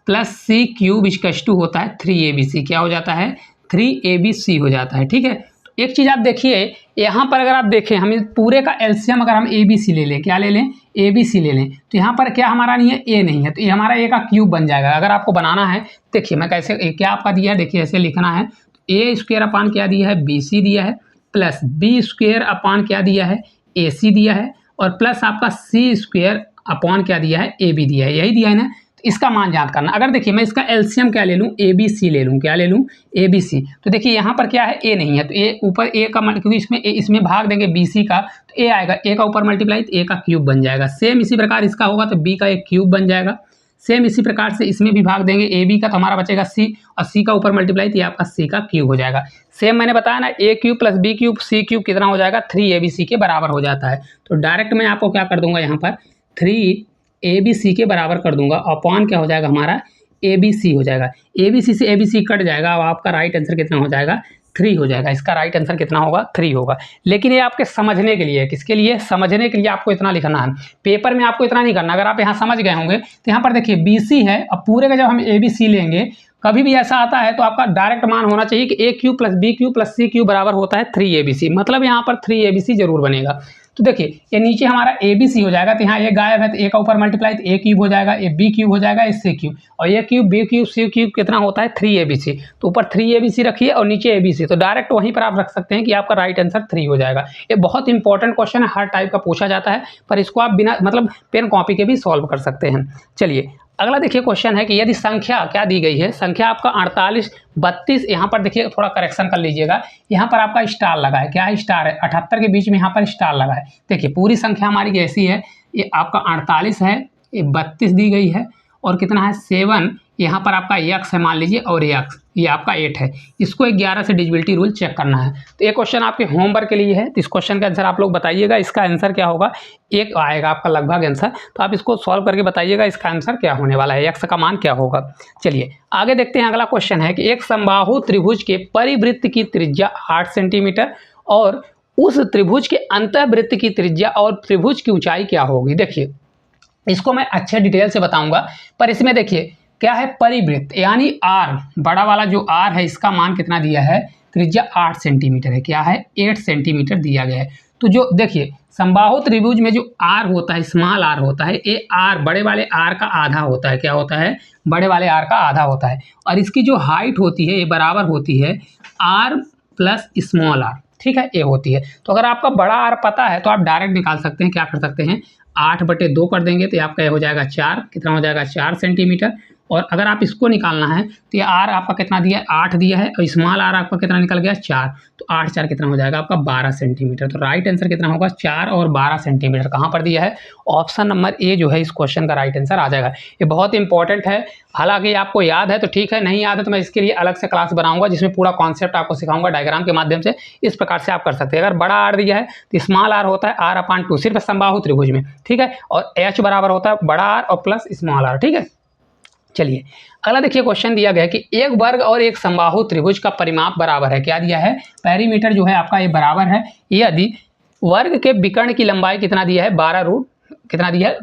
S1: plus C cube equals to होता है 3abc, क्या हो जाता है, 3abc हो जाता है। ठीक है, तो एक चीज़ आप देखिए यहाँ पर, अगर आप देखें हम इस पूरे का एलसीएम अगर हम abc ले लें, क्या ले लें, abc ले लें, तो यहाँ पर क्या हमारा नहीं है, a नहीं है, तो ये हमारा a का क्यूब बन जाएगा। अगर आपको बनाना है देखिए मैं कैसे, क्या आपका दिया है, देखिए ऐसे लिखना है, ए स्क्वायर अपान क्या दिया है, bc दिया है, प्लस बी स्क्वायर अपान क्या दिया है, ac दिया है, और प्लस आपका सी स्क्वायर अपॉन क्या दिया है, ए बी दिया है, यही दिया है ना। इसका मान याद करना, अगर देखिए मैं इसका एलसीएम क्या ले लूँ, ए बी सी ले लूँ, क्या ले लूँ, ए बी सी, तो देखिए यहाँ पर क्या है, ए नहीं है, तो ए ऊपर ए का, क्योंकि इसमें भाग देंगे बी सी का तो ए आएगा, ए का ऊपर मल्टीप्लाई तो ए का क्यूब बन जाएगा। सेम इसी प्रकार इसका होगा तो बी का एक क्यूब बन जाएगा। सेम इसी प्रकार से इसमें भी भाग देंगे, ए बी का तो हमारा बचेगा सी, और सी का ऊपर मल्टीप्लाई तो ये आपका सी का क्यूब हो जाएगा। सेम मैंने बताया ना, ए cube plus B cube C cube कितना हो जाएगा, 3abc के बराबर हो जाता है। तो डायरेक्ट मैं आपको क्या कर दूंगा, यहाँ पर 3abc के बराबर कर दूंगा, अपॉन क्या हो जाएगा हमारा, abc हो जाएगा, abc से abc कट जाएगा, अब आपका राइट आंसर कितना हो जाएगा, 3 हो जाएगा। इसका राइट आंसर कितना होगा, 3 होगा। लेकिन ये आपके समझने के लिए है, किसके लिए, समझने के लिए आपको इतना लिखना है, पेपर में आपको इतना नहीं करना। अगर आप यहाँ समझ गए होंगे तो यहाँ पर देखिए BC है, अब पूरे का जब हम ABC लेंगे, कभी भी ऐसा आता है तो आपका डायरेक्ट मान होना चाहिए कि A cube plus B cube plus C cube बराबर होता है 3abc, मतलब यहाँ पर 3abc जरूर बनेगा। तो देखिए ये नीचे हमारा abc हो जाएगा, तो यहाँ ये गायब है तो ए का ऊपर मल्टीप्लाई तो ए क्यूब हो जाएगा, ये बी क्यूब हो जाएगा, ये सी क्यूब, और ये cube B cube C cube कितना होता है 3abc, तो ऊपर 3abc रखिए और नीचे abc, तो डायरेक्ट वहीं पर आप रख सकते हैं कि आपका राइट आंसर 3 हो जाएगा। ये बहुत इंपॉर्टेंट क्वेश्चन है, हर टाइप का पूछा जाता है, पर इसको आप बिना मतलब पेन कॉपी के भी सॉल्व कर सकते हैं। चलिए अगला देखिए क्वेश्चन है कि यदि संख्या क्या दी गई है, संख्या आपका 48 32, यहाँ पर देखिए थोड़ा करेक्शन कर लीजिएगा, यहाँ पर आपका स्टार लगा है, क्या है, स्टार है, 78 के बीच में यहाँ पर स्टार लगा है। देखिए पूरी संख्या हमारी कैसी है, ये आपका 48 है, ये 32 दी गई है, और कितना है 7, यहाँ पर आपका एक्स है मान लीजिए, और एक्स ये आपका 8 है, इसको 11 से डिविजिबिलिटी रूल चेक करना है। तो ये क्वेश्चन आपके होमवर्क के लिए है, तो इस क्वेश्चन का आंसर आप लोग बताइएगा। इसका आंसर क्या होगा, 1 आएगा आपका लगभग आंसर, तो आप इसको सॉल्व करके बताइएगा इसका आंसर क्या होने वाला है, x का मान क्या होगा। चलिए आगे देखते हैं। अगला क्वेश्चन है कि एक समबाहु त्रिभुज के परिवृत्त की त्रिज्या 8 सेंटीमीटर और उस त्रिभुज के अंतःवृत्त की त्रिज्या और त्रिभुज की ऊंचाई क्या होगी। देखिए इसको मैं अच्छे डिटेल से बताऊंगा, पर इसमें देखिए क्या है, परिवृत्त यानी r, बड़ा वाला जो r है इसका मान कितना दिया है, त्रिज्या 8 सेंटीमीटर है, क्या है 8 सेंटीमीटर दिया गया है। तो जो देखिए समबाहु त्रिभुज में जो r होता है, स्मॉल r होता है, ये r बड़े वाले r का आधा होता है, क्या होता है, बड़े वाले r का आधा होता है, और इसकी जो हाइट होती है ये बराबर होती है r प्लस स्मॉल r, ठीक है, ये होती है। तो अगर आपका बड़ा r पता है तो आप डायरेक्ट निकाल सकते हैं, क्या कर सकते हैं, 8/2 कर देंगे तो आपका ये हो जाएगा 4, कितना हो जाएगा 4 सेंटीमीटर। और अगर आप इसको निकालना है तो ये r आपका कितना दिया है, 8 दिया है, और स्मॉल r आपका कितना निकल गया 4, तो 8 4 कितना हो जाएगा आपका 12 सेंटीमीटर। तो राइट आंसर कितना होगा, 4 और 12 सेंटीमीटर। कहाँ पर दिया है, ऑप्शन नंबर ए जो है इस क्वेश्चन का राइट आंसर आ जाएगा। ये बहुत इंपॉर्टेंट है, हालांकि आपको याद है तो ठीक है, नहीं याद है तो मैं इसके लिए अलग से क्लास बनाऊंगा जिसमें पूरा कॉन्सेप्ट आपको सिखाऊंगा डायग्राम के माध्यम से। इस प्रकार से आप कर सकते हैं। अगर बड़ा r दिया है तो स्मॉल r होता है r/2 सिर्फ समबाहु त्रिभुज में, ठीक है, और h बराबर होता है बड़ा r और प्लस स्मॉल r, ठीक है। चलिए अगला देखिए क्वेश्चन दिया गया है कि एक वर्ग और एक समबाहु त्रिभुज का परिमाप बराबर है, क्या दिया है, पेरीमीटर जो है आपका ये बराबर है, यदि वर्ग के विकर्ण की लंबाई कितना दिया है, 12 कितना दिया है,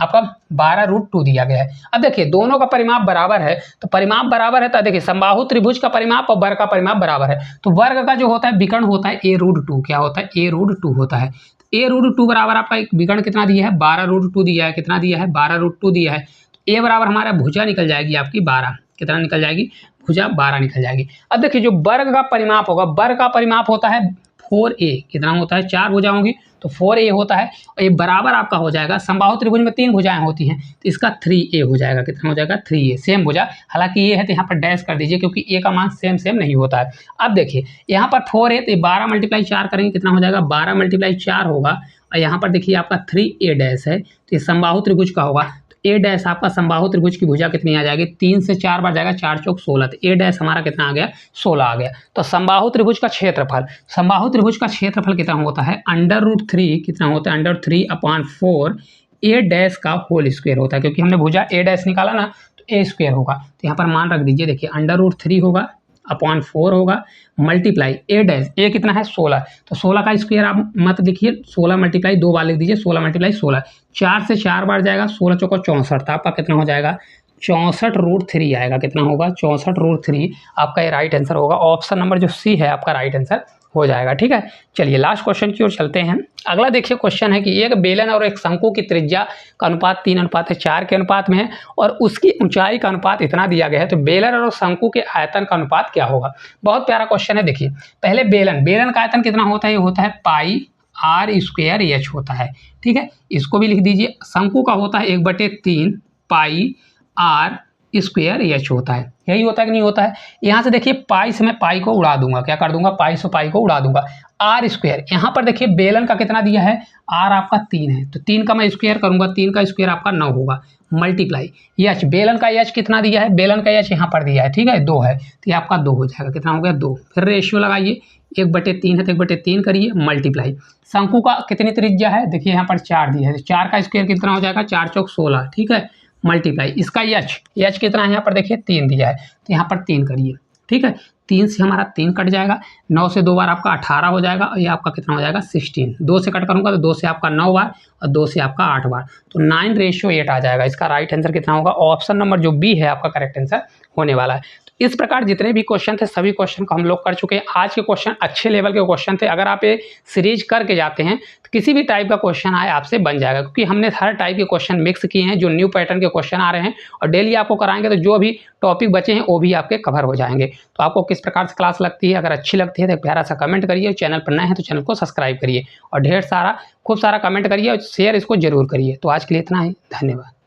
S1: आपका 12√2 दिया गया है। अब देखिए दोनों का परिमाप बराबर है, तो परिमाप बराबर है तो देखिए समबाहु त्रिभुज का परिमाप और वर्ग का परिमाप बराबर है, तो वर्ग का जो होता है विकर्ण होता है a√2, क्या होता है a√2 होता है। a√2 बराबर आपका एक विकर्ण कितना दिया है, 12√2 दिया है, कितना दिया है 12√2 दिया है। ए बराबर हमारा भुजा निकल जाएगी आपकी 12, कितना निकल जाएगी, भुजा 12 निकल जाएगी। अब देखिए जो वर्ग का परिमाप होगा, वर्ग का परिमाप होता है 4a, कितना होता है, 4 भुजा होंगी तो 4a होता है, और ये बराबर आपका हो जाएगा, समबाहु त्रिभुज में 3 भुजाएं होती हैं तो इसका 3a हो जाएगा, कितना हो जाएगा 3a, सेम भुजा, हालांकि ये है तो यहाँ पर डैश कर दीजिए क्योंकि a का मान सेम नहीं होता है। अब देखिए यहाँ पर 4 है तो 12 × 4 करेंगे, कितना हो जाएगा 12 × 4 होगा, और यहाँ पर देखिए आपका 3a डैश है तो ये समबाहु त्रिभुज का होगा। ए डैश आपका समबाहु त्रिभुज की भुजा कितनी आ जाएगी, 3 से 4 बार जाएगा, 4 चौक 16, तो ए डैश हमारा कितना आ गया 16 आ गया। तो समबाहु त्रिभुज का क्षेत्रफल, समबाहु त्रिभुज का क्षेत्रफल कितना होता है, √3, कितना होता है √3/4 ए डैश का होल स्क्वायर होता है, क्योंकि हमने भुजा ए डैश निकाला ना तो ए स्क्वायर होगा, तो यहाँ पर मान रख दीजिए, देखिए √3 होगा /4 होगा मल्टीप्लाई ए डैश, ए कितना है 16, तो 16 का स्क्वायर आप मत लिखिए, 16 मल्टीप्लाई 2 बार लिख दीजिए, 16 × 16, 4 से 4 बार जाएगा, 16 चौको 64, तो आपका कितना हो जाएगा 64√3 आएगा, कितना होगा 64√3, आपका ये राइट आंसर होगा। ऑप्शन नंबर जो सी है आपका राइट आंसर हो जाएगा, ठीक है। चलिए लास्ट क्वेश्चन की ओर चलते हैं। अगला देखिए क्वेश्चन है कि एक बेलन और एक शंकु की त्रिज्या का अनुपात 3:4 के अनुपात में है और उसकी ऊंचाई का अनुपात इतना दिया गया है, तो बेलन और शंकु के आयतन का अनुपात क्या होगा। बहुत प्यारा क्वेश्चन है। देखिए पहले बेलन का आयतन कितना होता है, ये होता है πr² h होता है, ठीक है, इसको भी लिख दीजिए। शंकु का होता है 1/3 πr² h होता है, यही होता है कि नहीं होता है। यहाँ से देखिए पाई से मैं पाई को उड़ा दूंगा, क्या कर दूंगा, पाई से पाई को उड़ा दूंगा। r², यहाँ पर देखिए बेलन का कितना दिया है, r आपका 3 है, तो 3 का मैं स्क्वायर करूंगा, 3 का स्क्वायर आपका 9 होगा, मल्टीप्लाई h, बेलन का h कितना दिया है, बेलन का h यहाँ पर दिया है, ठीक है 2 है, तो ये आपका 2 हो जाएगा, कितना हो गया 2, फिर रेशियो लगाइए, 1/3 है तो 1/3 करिए, मल्टीप्लाई शंकु का कितनी त्रिज्या है, देखिए यहाँ पर 4 दिया है, तो 4 का स्क्वायर कितना हो जाएगा, 4 चौक 16, ठीक है, मल्टीप्लाई इसका h कितना है, यहाँ पर देखिए 3 दिया है, तो यहाँ पर 3 करिए, ठीक है, 3 से हमारा 3 कट जाएगा, 9 से 2 बार आपका 18 हो जाएगा, और ये आपका कितना हो जाएगा 16, 2 से कट करूंगा तो 2 से आपका 9 बार और 2 से आपका 8 बार, तो 9:8 आ जाएगा। इसका राइट आंसर कितना होगा, ऑप्शन नंबर जो बी है आपका करेक्ट आंसर होने वाला है। तो इस प्रकार जितने भी क्वेश्चन थे सभी क्वेश्चन को हम लोग कर चुके हैं। आज के क्वेश्चन अच्छे लेवल के क्वेश्चन थे, अगर आप ये सीरीज करके जाते हैं तो किसी भी टाइप का क्वेश्चन आए आपसे बन जाएगा, क्योंकि हमने हर टाइप के क्वेश्चन मिक्स किए हैं, जो न्यू पैटर्न के क्वेश्चन आ रहे हैं और डेली आपको कराएंगे, तो जो भी टॉपिक बचे हैं वो भी आपके कवर हो जाएंगे। तो आपको किस प्रकार से क्लास लगती है, अगर अच्छी लगती है तो एक प्यारा सा कमेंट करिए, चैनल पर नए हैं तो चैनल को सब्सक्राइब करिए और खूब सारा कमेंट करिए और शेयर इसको जरूर करिए। तो आज के लिए इतना ही, धन्यवाद।